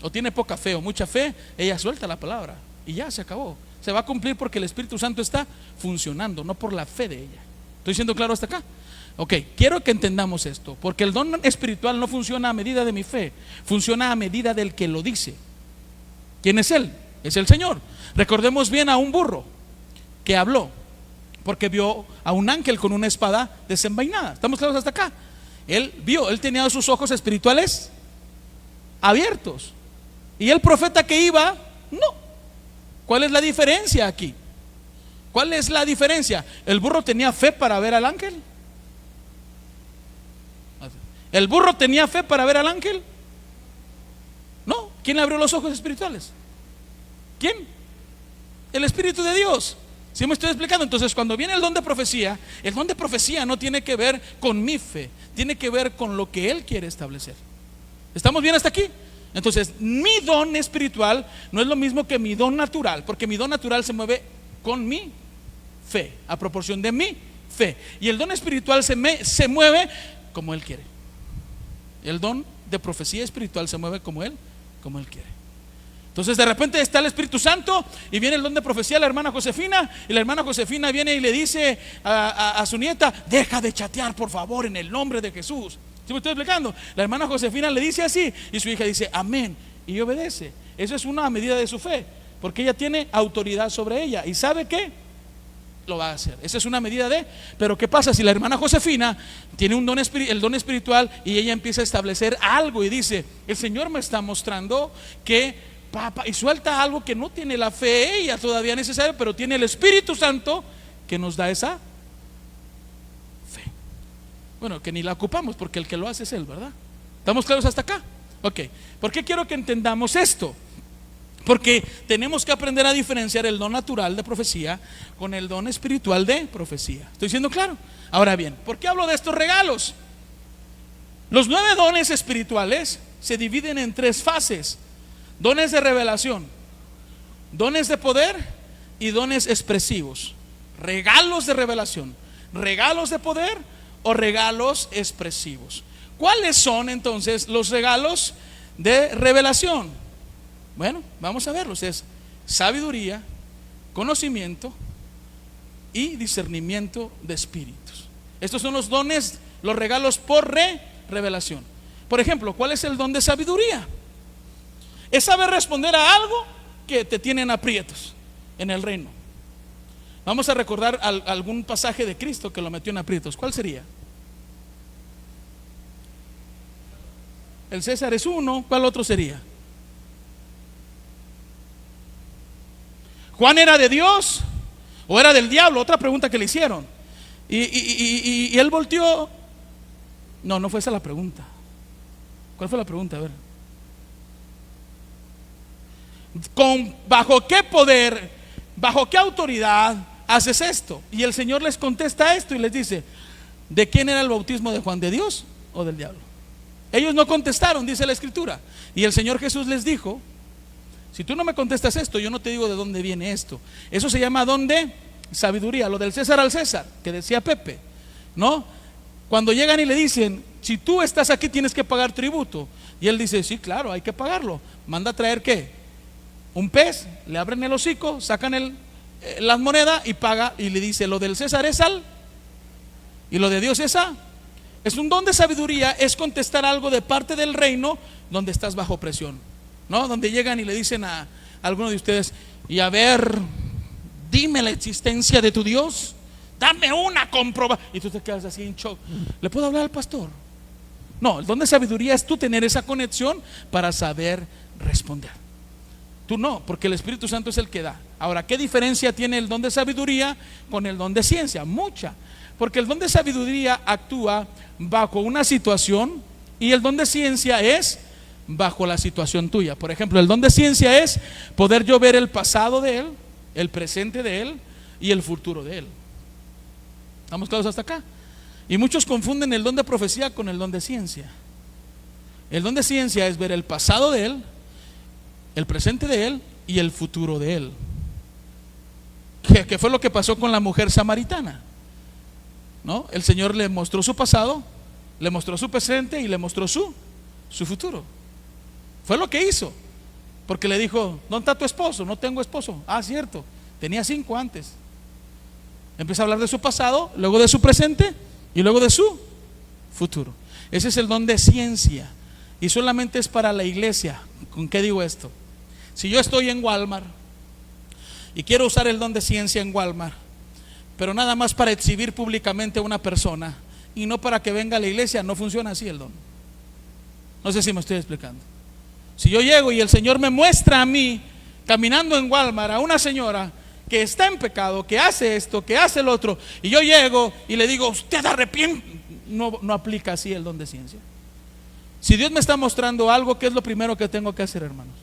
A: o tiene poca fe o mucha fe, ella suelta la palabra y ya se acabó. Se va a cumplir porque el Espíritu Santo está funcionando, no por la fe de ella. ¿Estoy siendo claro hasta acá? Ok, quiero que entendamos esto, porque el don espiritual no funciona a medida de mi fe, funciona a medida del que lo dice. ¿Quién es él? Es el Señor. Recordemos bien a un burro que habló porque vio a un ángel con una espada desenvainada. ¿Estamos claros hasta acá? Él vio, él tenía sus ojos espirituales abiertos. Y el profeta que iba, no. ¿Cuál es la diferencia aquí? ¿Cuál es la diferencia? ¿El burro tenía fe para ver al ángel? ¿El burro tenía fe para ver al ángel? No. ¿Quién le abrió los ojos espirituales? ¿Quién? El Espíritu de Dios. ¿Sí me estoy explicando? Entonces, cuando viene el don de profecía no tiene que ver con mi fe, tiene que ver con lo que Él quiere establecer. ¿Estamos bien hasta aquí? Entonces, mi don espiritual no es lo mismo que mi don natural, porque mi don natural se mueve con mi fe, a proporción de mi fe. Y el don espiritual se mueve como Él quiere. El don de profecía espiritual se mueve como Él quiere. Entonces de repente está el Espíritu Santo y viene el don de profecía a la hermana Josefina, y la hermana Josefina viene y le dice a su nieta: deja de chatear, por favor, en el nombre de Jesús. ¿Sí me estoy explicando? La hermana Josefina le dice así y su hija dice amén y obedece. Eso es una medida de su fe, porque ella tiene autoridad sobre ella y sabe que lo va a hacer. Esa es una medida de. Pero ¿qué pasa si la hermana Josefina tiene un don el don espiritual y ella empieza a establecer algo y dice: el Señor me está mostrando que papá, y suelta algo que no tiene la fe ella todavía necesaria, pero tiene el Espíritu Santo que nos da esa fe? Bueno, que ni la ocupamos porque el que lo hace es Él, ¿verdad? ¿Estamos claros hasta acá? Ok, ¿por qué quiero que entendamos esto? Porque tenemos que aprender a diferenciar el don natural de profecía con el don espiritual de profecía. ¿Estoy siendo claro? Ahora bien, ¿por qué hablo de estos regalos? Los 9 dones espirituales se dividen en 3 fases: dones de revelación, dones de poder y dones expresivos. Regalos de revelación, regalos de poder o regalos expresivos. ¿Cuáles son entonces los regalos de revelación? Bueno, vamos a verlos. Es sabiduría, conocimiento y discernimiento de espíritus. Estos son los dones, los regalos por revelación. Por ejemplo, ¿cuál es el don de sabiduría? Es saber responder a algo que te tienen aprietos en el reino. Vamos a recordar algún pasaje de Cristo que lo metió en aprietos. ¿Cuál sería? El César es uno. ¿Cuál otro sería? ¿Juan era de Dios o era del diablo? Otra pregunta que le hicieron. Y él volteó. No fue esa la pregunta. ¿Cuál fue la pregunta? A ver. ¿Bajo qué poder, bajo qué autoridad haces esto? Y el Señor les contesta esto y les dice: ¿de quién era el bautismo, de Juan, de Dios o del diablo? Ellos no contestaron, dice la Escritura. Y el Señor Jesús les dijo: si tú no me contestas esto, yo no te digo de dónde viene esto. Eso se llama don de sabiduría, lo del César al César, que decía Pepe, ¿no? Cuando llegan y le dicen: si tú estás aquí tienes que pagar tributo. Y él dice: sí, claro, hay que pagarlo. Manda a traer ¿qué? Un pez, le abren el hocico, sacan las monedas y paga. Y le dice: lo del César es al, y lo de Dios es a. Es un don de sabiduría, es contestar algo de parte del reino donde estás bajo presión, ¿no? Donde llegan y le dicen a alguno de ustedes: y a ver, dime la existencia de tu Dios, dame una comprobación. Y tú te quedas así en shock. ¿Le puedo hablar al pastor? No, el don de sabiduría es tú tener esa conexión para saber responder. Tú no, porque el Espíritu Santo es el que da. Ahora, ¿qué diferencia tiene el don de sabiduría con el don de ciencia? Mucha. Porque el don de sabiduría actúa bajo una situación y el don de ciencia es bajo la situación tuya. Por ejemplo, el don de ciencia es poder yo ver el pasado de él, el presente de él y el futuro de él. ¿Estamos claros hasta acá? Y muchos confunden el don de profecía con el don de ciencia. El don de ciencia es ver el pasado de él, el presente de él y el futuro de él. ¿Qué fue lo que pasó con la mujer samaritana? ¿No? El Señor le mostró su pasado, le mostró su presente y le mostró su futuro. Fue lo que hizo. Porque le dijo: ¿dónde está tu esposo? No tengo esposo. Ah, cierto, tenía 5 antes. Empieza a hablar de su pasado, luego de su presente y luego de su futuro. Ese es el don de ciencia. Y solamente es para la iglesia. ¿Con qué digo esto? Si yo estoy en Walmart y quiero usar el don de ciencia en Walmart, pero nada más para exhibir públicamente a una persona y no para que venga a la iglesia, no funciona así el don. No sé si me estoy explicando. Si yo llego y el Señor me muestra a mí caminando en Walmart a una señora que está en pecado, que hace esto, que hace el otro, y yo llego y le digo: usted arrepiente, no aplica así el don de ciencia. Si Dios me está mostrando algo, ¿qué es lo primero que tengo que hacer, hermanos?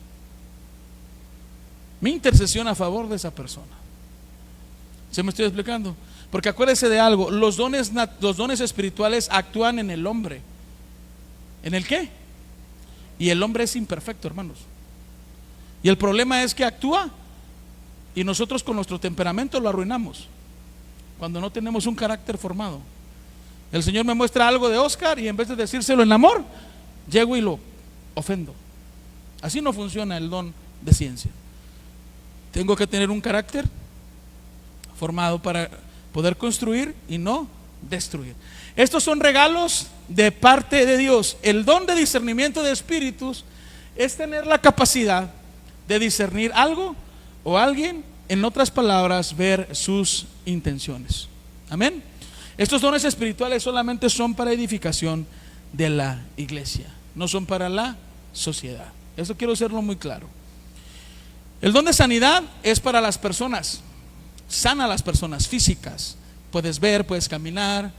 A: Mi intercesión a favor de esa persona. ¿Se me estoy explicando? Porque acuérdese de algo: los dones espirituales actúan en el hombre. ¿En el qué? Y el hombre es imperfecto, hermanos. Y el problema es que actúa y nosotros con nuestro temperamento lo arruinamos cuando no tenemos un carácter formado. El Señor me muestra algo de Oscar y en vez de decírselo en amor, llego y lo ofendo. Así no funciona el don de ciencia. Tengo que tener un carácter formado para poder construir y no destruir. Estos son regalos de parte de Dios. El don de discernimiento de espíritus es tener la capacidad de discernir algo o alguien, en otras palabras, ver sus intenciones. Amén. Estos dones espirituales solamente son para edificación de la iglesia, no son para la sociedad. Eso quiero hacerlo muy claro. El don de sanidad es para las personas, sana a las personas físicas. Puedes ver, puedes caminar,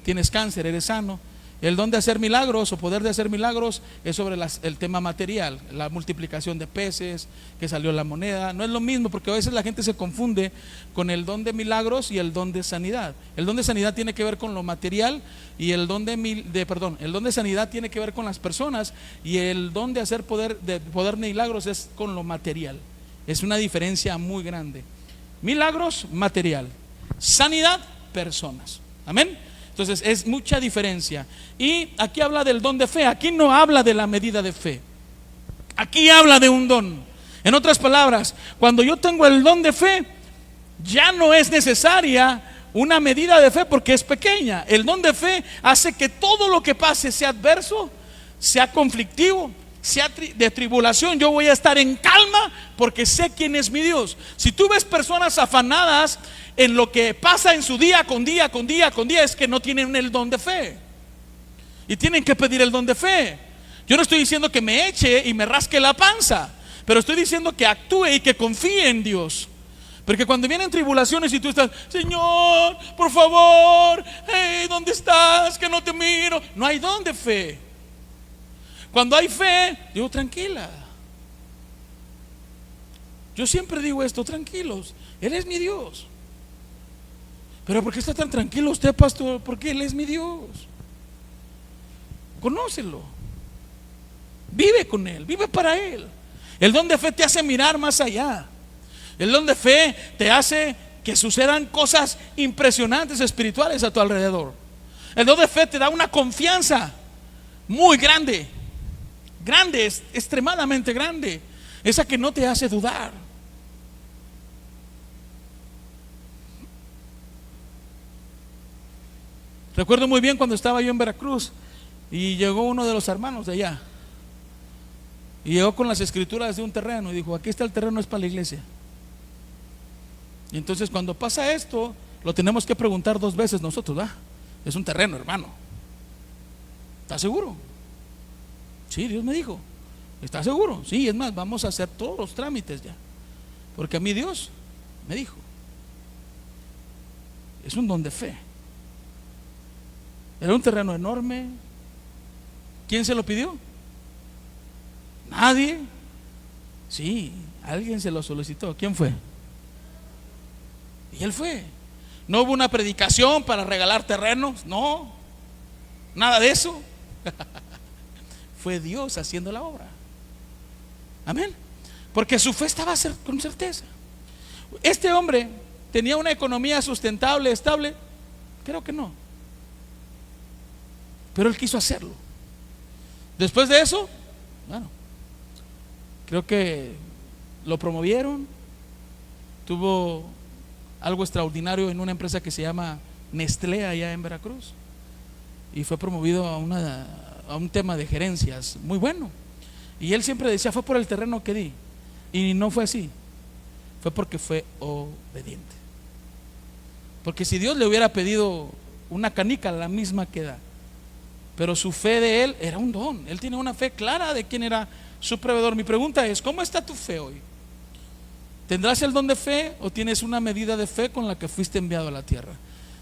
A: tienes cáncer, eres sano. El don de hacer milagros o poder de hacer milagros es sobre el tema material, la multiplicación de peces, que salió la moneda. No es lo mismo, porque a veces la gente se confunde con el don de milagros y el don de sanidad. El don de sanidad tiene que ver con lo material y el don el don de sanidad tiene que ver con las personas, y el don de hacer poder de milagros es con lo material. Es una diferencia muy grande. Milagros, material; sanidad, personas. Amén. Entonces es mucha diferencia. Y aquí habla del don de fe. Aquí no habla de la medida de fe. Aquí habla de un don. En otras palabras, cuando yo tengo el don de fe, ya no es necesaria una medida de fe porque es pequeña. El don de fe hace que todo lo que pase, sea adverso, sea conflictivo, sea de tribulación, yo voy a estar en calma porque sé quién es mi Dios. Si tú ves personas afanadas en lo que pasa en su día con día, es que no tienen el don de fe. Y tienen que pedir el don de fe. Yo no estoy diciendo que me eche y me rasque la panza, pero estoy diciendo que actúe y que confíe en Dios. Porque cuando vienen tribulaciones y tú estás, Señor, por favor, hey, ¿dónde estás? Que no te miro. No hay don de fe. Cuando hay fe, digo, tranquila. Yo siempre digo esto, tranquilos, Él es mi Dios. Pero ¿por qué está tan tranquilo usted, pastor? Porque Él es mi Dios. Conócelo. Vive con Él, vive para Él. El don de fe te hace mirar más allá. El don de fe te hace que sucedan cosas impresionantes espirituales a tu alrededor. El don de fe te da una confianza muy grande. Grande, extremadamente grande. Esa que no te hace dudar. Recuerdo muy bien cuando estaba yo en Veracruz y llegó uno de los hermanos de allá y llegó con las escrituras de un terreno y dijo, aquí está el terreno, es para la iglesia. Y entonces cuando pasa esto, lo tenemos que preguntar 2 veces nosotros, ¿verdad? Es un terreno, hermano. ¿Estás seguro? Sí, Dios me dijo. ¿Estás seguro? Sí, es más, vamos a hacer todos los trámites ya. Porque a mí Dios me dijo. Es un don de fe. Era un terreno enorme. ¿Quién se lo pidió? Nadie. Sí, alguien se lo solicitó. ¿Quién fue? Y él fue. No hubo una predicación para regalar terrenos. No, nada de eso. Fue Dios haciendo la obra. Amén. Porque su fe estaba con certeza. Este hombre tenía una economía sustentable, estable. Creo que no. Pero él quiso hacerlo. Después de eso, bueno, creo que lo promovieron. Tuvo algo extraordinario en una empresa que se llama Nestlé allá en Veracruz. Y fue promovido a un tema de gerencias muy bueno. Y él siempre decía, fue por el terreno que di. Y no fue así. Fue porque fue obediente. Porque si Dios le hubiera pedido una canica, la misma que da. Pero su fe de él era un don. Él tiene una fe clara de quién era su proveedor. Mi pregunta es, ¿cómo está tu fe hoy? ¿Tendrás el don de fe o tienes una medida de fe con la que fuiste enviado a la tierra?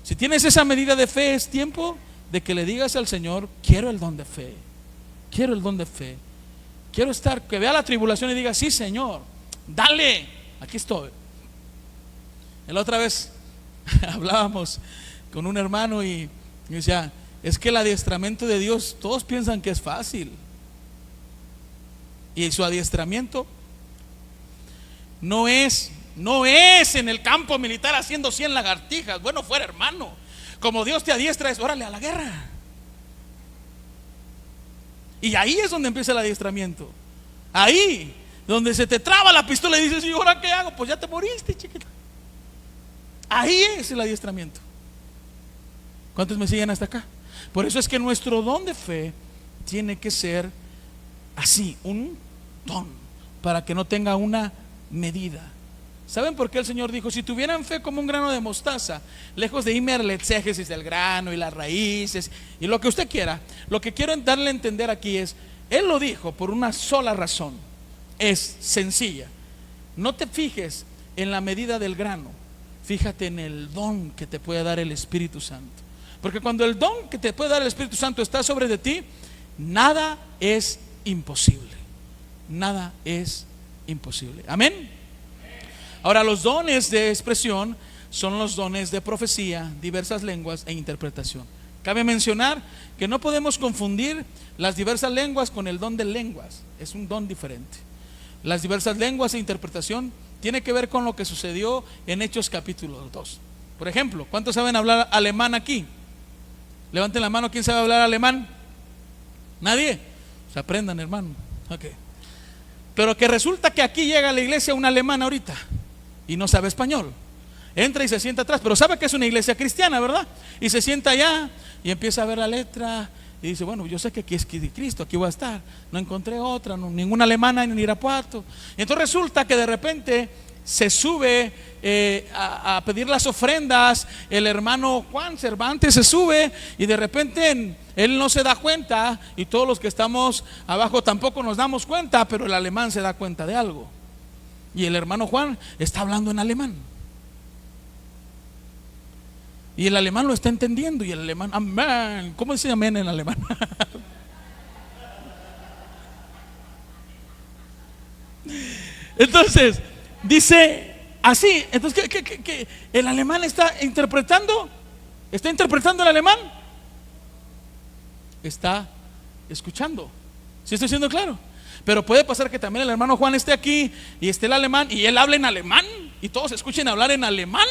A: Si tienes esa medida de fe, es tiempo de que le digas al Señor, quiero el don de fe. Quiero el don de fe. Quiero estar, que vea la tribulación y diga, sí, Señor, dale, aquí estoy. La otra vez hablábamos con un hermano y decía, es que el adiestramiento de Dios, todos piensan que es fácil. Y su adiestramiento no es en el campo militar haciendo 100 lagartijas. Bueno, fuera, hermano. Como Dios te adiestra es, órale, a la guerra. Y ahí es donde empieza el adiestramiento. Ahí, donde se te traba la pistola y dices, ¿y ahora qué hago? Pues ya te moriste, chiquita. Ahí es el adiestramiento. ¿Cuántos me siguen hasta acá? Por eso es que nuestro don de fe tiene que ser así, un don, para que no tenga una medida. ¿Saben por qué el Señor dijo, si tuvieran fe como un grano de mostaza, lejos de irme al exégesis del grano y las raíces y lo que usted quiera? Lo que quiero darle a entender aquí es, Él lo dijo por una sola razón. Es sencilla. No te fijes en la medida del grano, fíjate en el don que te puede dar el Espíritu Santo. Porque cuando el don que te puede dar el Espíritu Santo está sobre de ti, nada es imposible. Nada es imposible. Amén. Ahora, los dones de expresión son los dones de profecía, diversas lenguas e interpretación. Cabe mencionar que no podemos confundir las diversas lenguas con el don de lenguas. Es un don diferente. Las diversas lenguas e interpretación tiene que ver con lo que sucedió en Hechos capítulo 2. Por ejemplo, ¿cuántos saben hablar alemán aquí? Levanten la mano, ¿quién sabe hablar alemán? ¿Nadie? Se aprendan, hermano. Okay. Pero que resulta que aquí llega a la iglesia un alemán ahorita y no sabe español. Entra y se sienta atrás, pero sabe que es una iglesia cristiana, ¿verdad? Y se sienta allá y empieza a ver la letra y dice, bueno, yo sé que aquí es Cristo, aquí voy a estar. No encontré otra, ninguna alemana en Irapuato. Y entonces resulta que de repente se sube a pedir las ofrendas. El hermano Juan Cervantes se sube y de repente él no se da cuenta, y todos los que estamos abajo tampoco nos damos cuenta, pero el alemán se da cuenta de algo. Y el hermano Juan está hablando en alemán. Y el alemán lo está entendiendo. Y el alemán, amén. ¿Cómo dice amén en alemán? Entonces, dice así. Entonces, ¿qué? ¿El alemán está interpretando? ¿Está interpretando el alemán? Está escuchando. ¿Sí estoy siendo claro? Pero puede pasar que también el hermano Juan esté aquí y esté el alemán y él hable en alemán y todos escuchen hablar en alemán.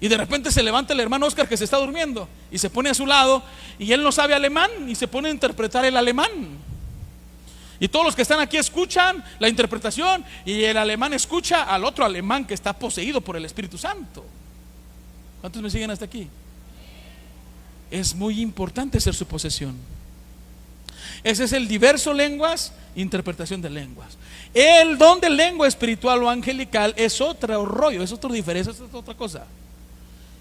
A: Y de repente se levanta el hermano Oscar que se está durmiendo y se pone a su lado y él no sabe alemán y se pone a interpretar el alemán. Y todos los que están aquí escuchan la interpretación y el alemán escucha al otro alemán que está poseído por el Espíritu Santo. ¿Cuántos me siguen hasta aquí? Es muy importante ser su posesión. Ese es el diverso lenguas, interpretación de lenguas. El don de lengua espiritual o angelical es otro rollo, es otra diferencia, es otra cosa.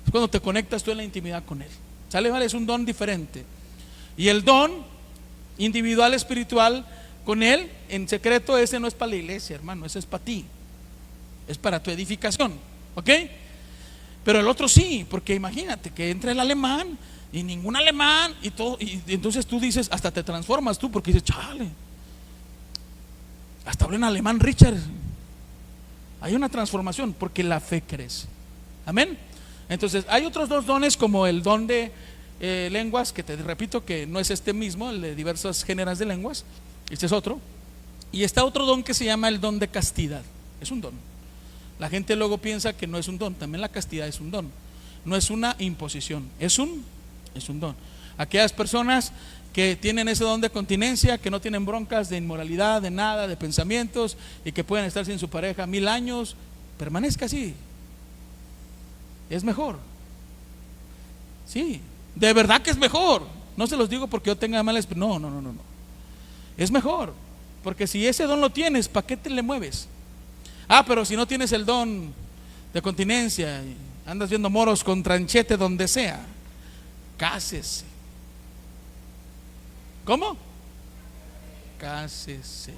A: Es cuando te conectas tú en la intimidad con Él. ¿Sale? Vale, es un don diferente. Y el don individual espiritual con Él, en secreto, ese no es para la iglesia, hermano, ese es para ti. Es para tu edificación, ¿ok? Pero el otro sí, porque imagínate que entra el alemán y ningún alemán y todo, y entonces tú dices, hasta te transformas tú porque dices, chale, hasta habla en alemán Richard. Hay una transformación porque la fe crece. Amén. Entonces hay otros dos dones, como el don de lenguas, que te repito que no es este mismo, el de diversas géneras de lenguas. Este es otro. Y está otro don que se llama el don de castidad. Es un don. La gente luego piensa que no es un don. También la castidad es un don. No es una imposición, es un don. Aquellas personas que tienen ese don de continencia, que no tienen broncas de inmoralidad, de nada, de pensamientos, y que pueden estar sin su pareja 1000 años, permanezca así. Es mejor. Sí, de verdad que es mejor. No se los digo porque yo tenga mala experiencia. No. Es mejor. Porque si ese don lo tienes, ¿para qué te le mueves? Pero si no tienes el don de continencia, andas viendo moros con tranchete donde sea, cásese. ¿Cómo? Cásese.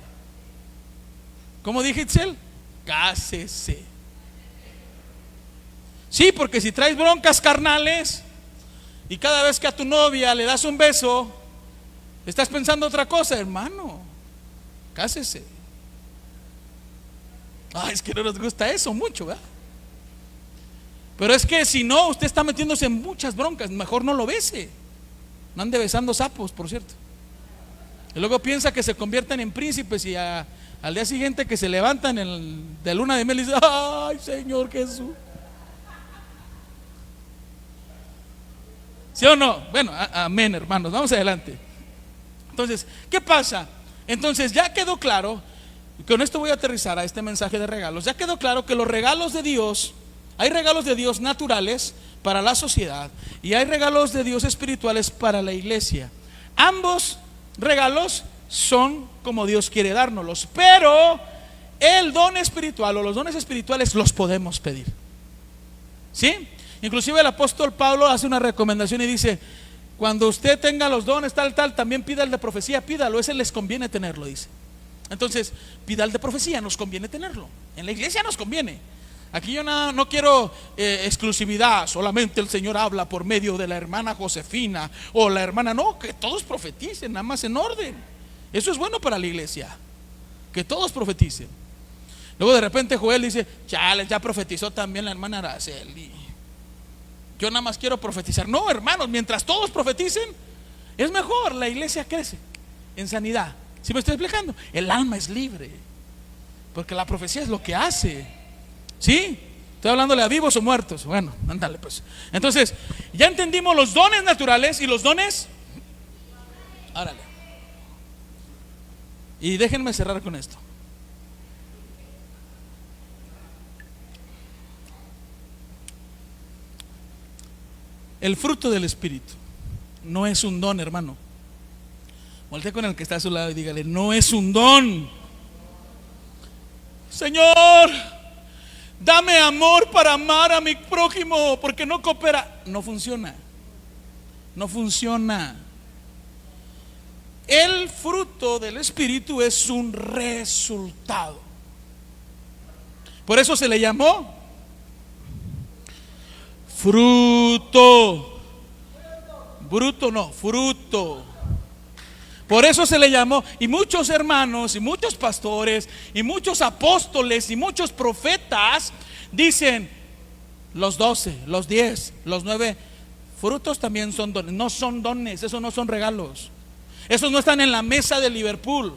A: ¿Cómo dije, Itzel? Cásese. Sí, porque si traes broncas carnales y cada vez que a tu novia le das un beso, estás pensando otra cosa, hermano, cásese. Es que no nos gusta eso mucho, ¿verdad? Pero es que si no, usted está metiéndose en muchas broncas. Mejor no lo bese. No ande besando sapos, por cierto. Y luego piensa que se convierten en príncipes y al día siguiente que se levantan de luna de miel y dicen, ay, Señor Jesús. ¿Sí o no? Bueno, amén, hermanos, vamos adelante. Entonces, ¿qué pasa? Entonces ya quedó claro, con esto voy a aterrizar a este mensaje de regalos. Ya quedó claro que los regalos de Dios, hay regalos de Dios naturales para la sociedad y hay regalos de Dios espirituales para la iglesia. Ambos regalos son como Dios quiere dárnoslos, pero el don espiritual o los dones espirituales los podemos pedir. ¿Sí? Inclusive el apóstol Pablo hace una recomendación y dice, cuando usted tenga los dones tal, también pida el de profecía, pídalo, ese les conviene tenerlo, dice. Entonces, pida el de profecía, nos conviene tenerlo. En la iglesia nos conviene. Aquí yo no quiero exclusividad, solamente el Señor habla por medio de la hermana Josefina o la hermana, no, que todos profeticen, nada más en orden. Eso es bueno para la iglesia, que todos profeticen. Luego de repente Joel dice, ya profetizó también la hermana Araceli. Yo nada más quiero profetizar. No, hermanos, mientras todos profeticen, es mejor, la iglesia crece en sanidad. ¿Sí me estoy explicando? El alma es libre, porque la profecía es lo que hace. ¿Sí? Estoy hablándole a vivos o muertos. Bueno, ándale pues. Entonces, ya entendimos los dones naturales y los dones. Árale. Y déjenme cerrar con esto. El fruto del Espíritu no es un don, hermano. Voltea con el que está a su lado y dígale, no es un don. Señor, dame amor para amar a mi prójimo, porque no coopera. No funciona. No funciona. El fruto del Espíritu es un resultado. Por eso se le llamó fruto. Bruto no, fruto. Por eso se le llamó. Y muchos hermanos, y muchos pastores, y muchos apóstoles, y muchos profetas dicen: los 12, los 10, los 9 frutos también son dones. No son dones, esos no son regalos. Esos no están en la mesa de Liverpool.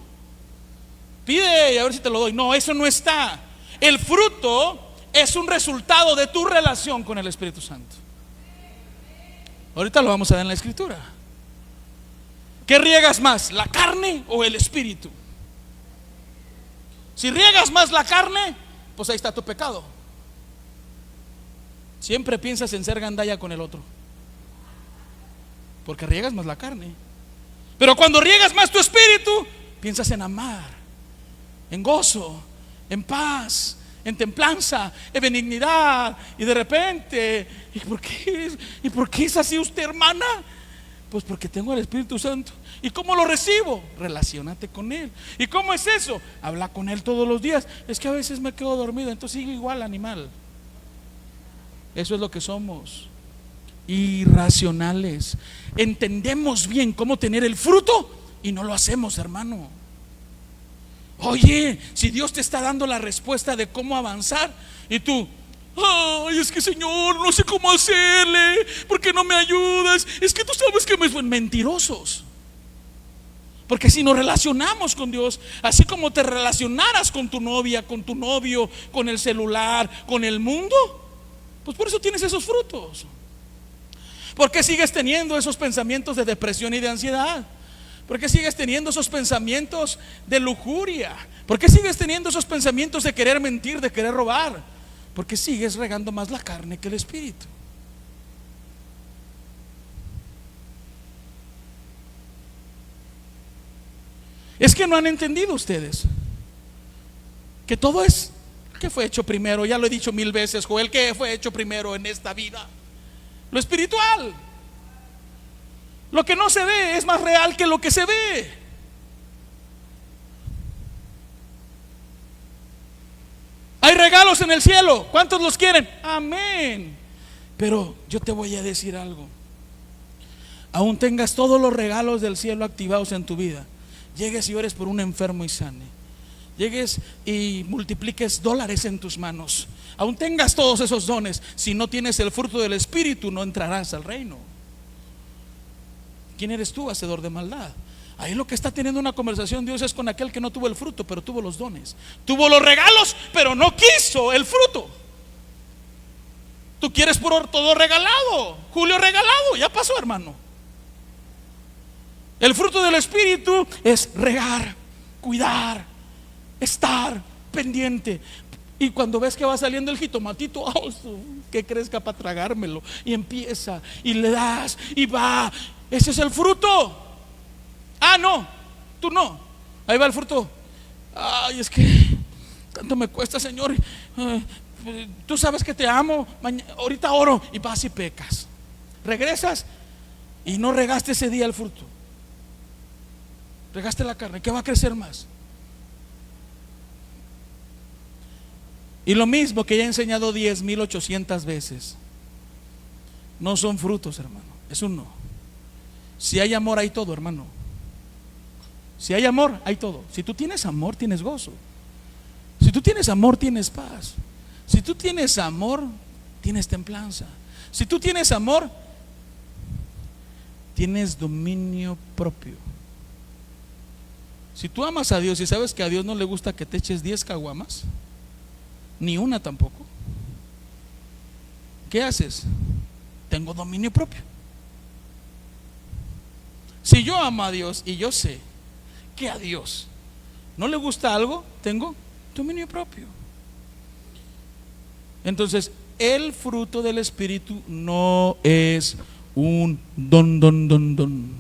A: Pide y a ver si te lo doy. No, eso no está. El fruto es un resultado de tu relación con el Espíritu Santo. Ahorita lo vamos a ver en la Escritura. ¿Qué riegas más, la carne o el espíritu? Si riegas más la carne, pues ahí está tu pecado. Siempre piensas en ser gandalla con el otro, porque riegas más la carne. Pero cuando riegas más tu espíritu, piensas en amar, en gozo, en paz, en templanza, en benignidad. Y de repente, ¿y por qué es así usted, hermana? Pues porque tengo el Espíritu Santo. ¿Y cómo lo recibo? Relaciónate con Él. ¿Y cómo es eso? Habla con Él todos los días. Es que a veces me quedo dormido, entonces sigo igual, animal. Eso es lo que somos, irracionales. Entendemos bien cómo tener el fruto y no lo hacemos, hermano. Oye, si Dios te está dando la respuesta de cómo avanzar y tú: ay, es que Señor, no sé cómo hacerle, ¿por qué no me ayudas? Es que tú sabes que me son mentirosos. Porque si nos relacionamos con Dios, así como te relacionaras con tu novia, con tu novio, con el celular, con el mundo, pues por eso tienes esos frutos. ¿Por qué sigues teniendo esos pensamientos de depresión y de ansiedad? ¿Por qué sigues teniendo esos pensamientos de lujuria? ¿Por qué sigues teniendo esos pensamientos de querer mentir, de querer robar? Porque sigues regando más la carne que el espíritu. Es que no han entendido ustedes que todo es, ¿qué fue hecho primero? Ya lo he dicho 1000 veces, Joel, ¿qué fue hecho primero en esta vida? Lo espiritual. Lo que no se ve es más real que lo que se ve. Hay regalos en el cielo. ¿Cuántos los quieren? Amén. Pero yo te voy a decir algo. Aún tengas todos los regalos del cielo activados en tu vida, llegues y ores por un enfermo y sane, llegues y multipliques dólares en tus manos, aún tengas todos esos dones, si no tienes el fruto del Espíritu, no entrarás al reino. ¿Quién eres tú, hacedor de maldad? Ahí lo que está teniendo una conversación Dios es con aquel que no tuvo el fruto, pero tuvo los dones. Tuvo los regalos, pero no quiso el fruto. Tú quieres por todo regalado, Julio regalado, ya pasó, hermano. El fruto del Espíritu es regar, cuidar, estar pendiente. Y cuando ves que va saliendo el jitomatito, que crezca para tragármelo, y empieza, y le das, y va. Ese es el fruto. Ah, no, tú no. Ahí va el fruto. Ay, es que tanto me cuesta, Señor. Tú sabes que te amo. Ahorita oro, y vas y pecas. Regresas y no regaste ese día el fruto. Regaste la carne, ¿qué va a crecer más? Y lo mismo que ya he enseñado 10,800 veces. No son frutos, hermano, es un no. Si hay amor, hay todo, hermano. Si hay amor, hay todo. Si tú tienes amor, tienes gozo. Si tú tienes amor, tienes paz. Si tú tienes amor, tienes templanza. Si tú tienes amor, tienes dominio propio. Si tú amas a Dios y sabes que a Dios no le gusta que te eches 10 caguamas, ni una tampoco, ¿qué haces? Tengo dominio propio. Si yo amo a Dios y yo sé que a Dios no le gusta algo, tengo dominio propio. Entonces, el fruto del Espíritu no es un don.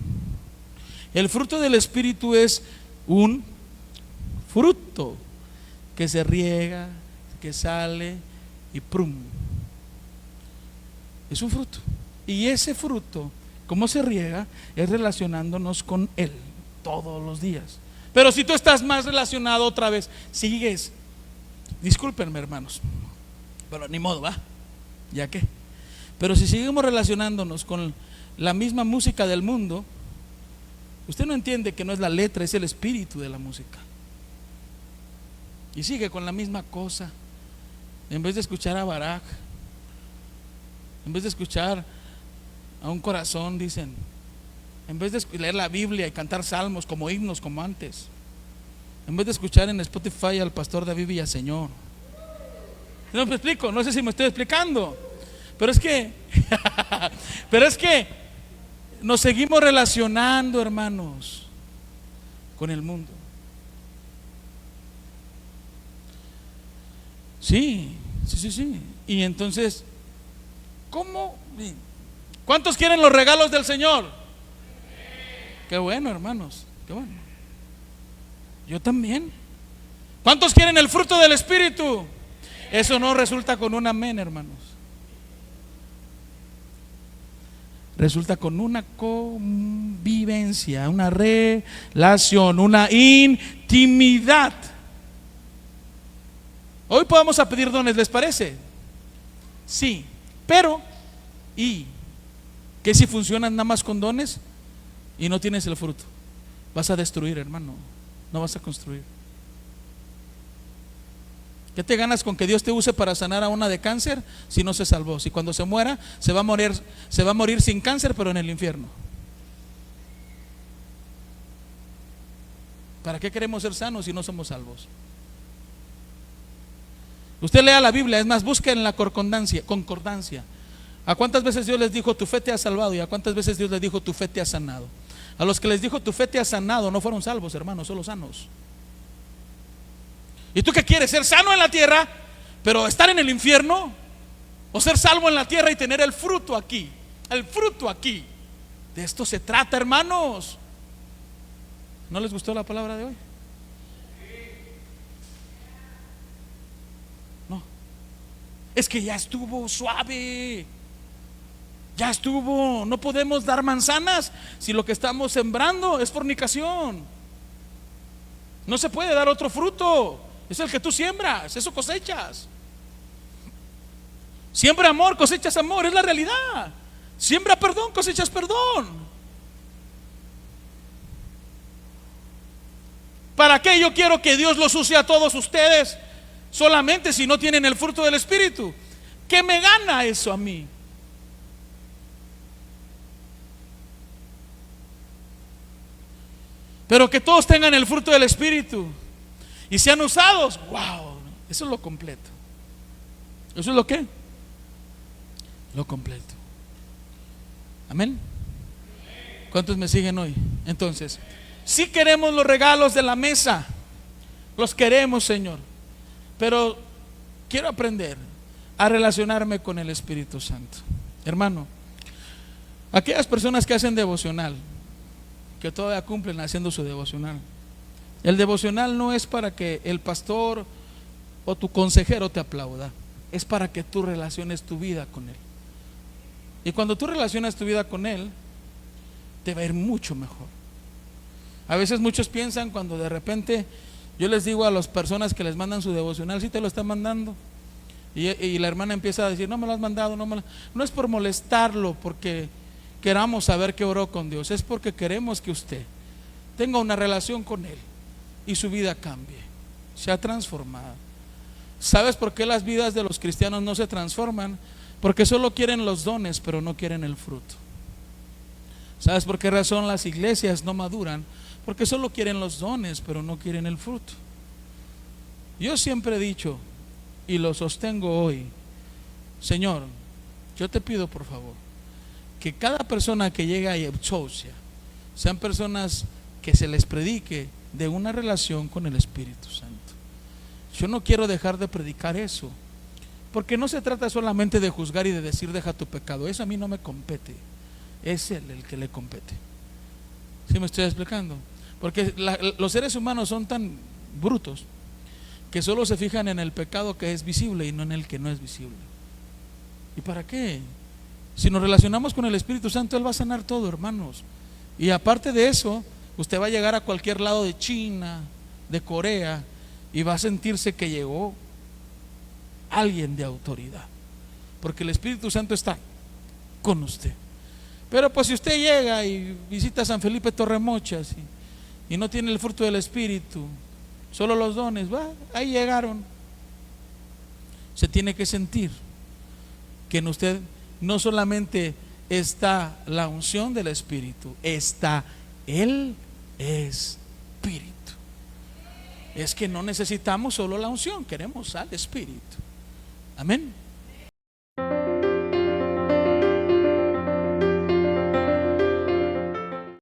A: El fruto del Espíritu es un fruto que se riega, que sale y prum. Es un fruto. Y ese fruto, ¿cómo se riega? Es relacionándonos con Él todos los días. Pero si tú estás más relacionado otra vez, sigues Discúlpenme, hermanos, pero ni modo, va, ya que. Pero si seguimos relacionándonos con la misma música del mundo, usted no entiende que no es la letra, es el espíritu de la música. Y sigue con la misma cosa. En vez de escuchar a Barak, en vez de escuchar a un corazón, dicen, en vez de leer la Biblia y cantar salmos como himnos como antes, en vez de escuchar en Spotify al pastor David Villaseñor. No me explico, no sé si me estoy explicando, pero es que pero es que nos seguimos relacionando, hermanos, con el mundo. Sí. Y entonces, ¿cómo? ¿Cuántos quieren los regalos del Señor? Qué bueno, hermanos, qué bueno. Yo también. ¿Cuántos quieren el fruto del Espíritu? Eso no resulta con un amén, hermanos. Resulta con una convivencia, una relación, una intimidad. Hoy podemos a pedir dones, ¿les parece? Sí, pero ¿y qué si funcionan nada más con dones y no tienes el fruto? Vas a destruir, hermano, no vas a construir. ¿Qué te ganas con que Dios te use para sanar a una de cáncer si no se salvó? Si cuando se muera se va a morir sin cáncer, pero en el infierno. ¿Para qué queremos ser sanos si no somos salvos? Usted lea la Biblia, es más, busque en la concordancia. ¿A cuántas veces Dios les dijo tu fe te ha salvado? ¿Y a cuántas veces Dios les dijo tu fe te ha sanado? A los que les dijo tu fe te ha sanado no fueron salvos, hermanos, solo sanos. ¿Y tú qué quieres? ¿Ser sano en la tierra, pero estar en el infierno? ¿O ser salvo en la tierra y tener el fruto aquí? El fruto aquí. De esto se trata, hermanos. ¿No les gustó la palabra de hoy? No. Es que ya estuvo suave. Ya estuvo. No podemos dar manzanas si lo que estamos sembrando es fornicación. No se puede dar otro fruto. Es el que tú siembras, eso cosechas. Siembra amor, cosechas amor, es la realidad. Siembra perdón, cosechas perdón. ¿Para qué yo quiero que Dios los use a todos ustedes solamente si no tienen el fruto del Espíritu? ¿Qué me gana eso a mí? Pero que todos tengan el fruto del Espíritu y sean usados. Wow, eso es lo completo. ¿Eso es lo qué? Lo completo. Amén. ¿Cuántos me siguen hoy? Entonces, si queremos los regalos de la mesa, los queremos, Señor, pero quiero aprender a relacionarme con el Espíritu Santo. Hermano, aquellas personas que hacen devocional, que todavía cumplen haciendo su devocional, el devocional no es para que el pastor o tu consejero te aplauda, es para que tú relaciones tu vida con él. Y cuando tú relacionas tu vida con él, te va a ir mucho mejor. A veces muchos piensan cuando de repente yo les digo a las personas que les mandan su devocional, sí te lo están mandando, y la hermana empieza a decir, no me lo has mandado, no es por molestarlo, porque queramos saber que oró con Dios, es porque queremos que usted tenga una relación con él y su vida cambie, sea transformada. ¿Sabes por qué las vidas de los cristianos no se transforman? Porque solo quieren los dones, pero no quieren el fruto. ¿Sabes por qué razón las iglesias no maduran? Porque solo quieren los dones, pero no quieren el fruto. Yo siempre he dicho, y lo sostengo hoy, Señor, yo te pido por favor, que cada persona que llega a Euchosia sean personas que se les predique de una relación con el Espíritu Santo. Yo no quiero dejar de predicar eso, porque no se trata solamente de juzgar y de decir deja tu pecado, eso a mí no me compete, es Él el que le compete. ¿Sí me estoy explicando? Porque los seres humanos son tan brutos que solo se fijan en el pecado que es visible y no en el que no es visible. ¿Y para qué? Si nos relacionamos con el Espíritu Santo, Él va a sanar todo, hermanos. Y aparte de eso, usted va a llegar a cualquier lado de China, de Corea, y va a sentirse que llegó. alguien de autoridad, porque el Espíritu Santo está con usted. Pero pues si usted llega y visita San Felipe Torremochas y no tiene el fruto del Espíritu, solo los dones, va, ahí llegaron. Se tiene que sentir que en usted no solamente está la unción del Espíritu, está el Espíritu. Es que no necesitamos solo la unción, queremos al Espíritu. Amén.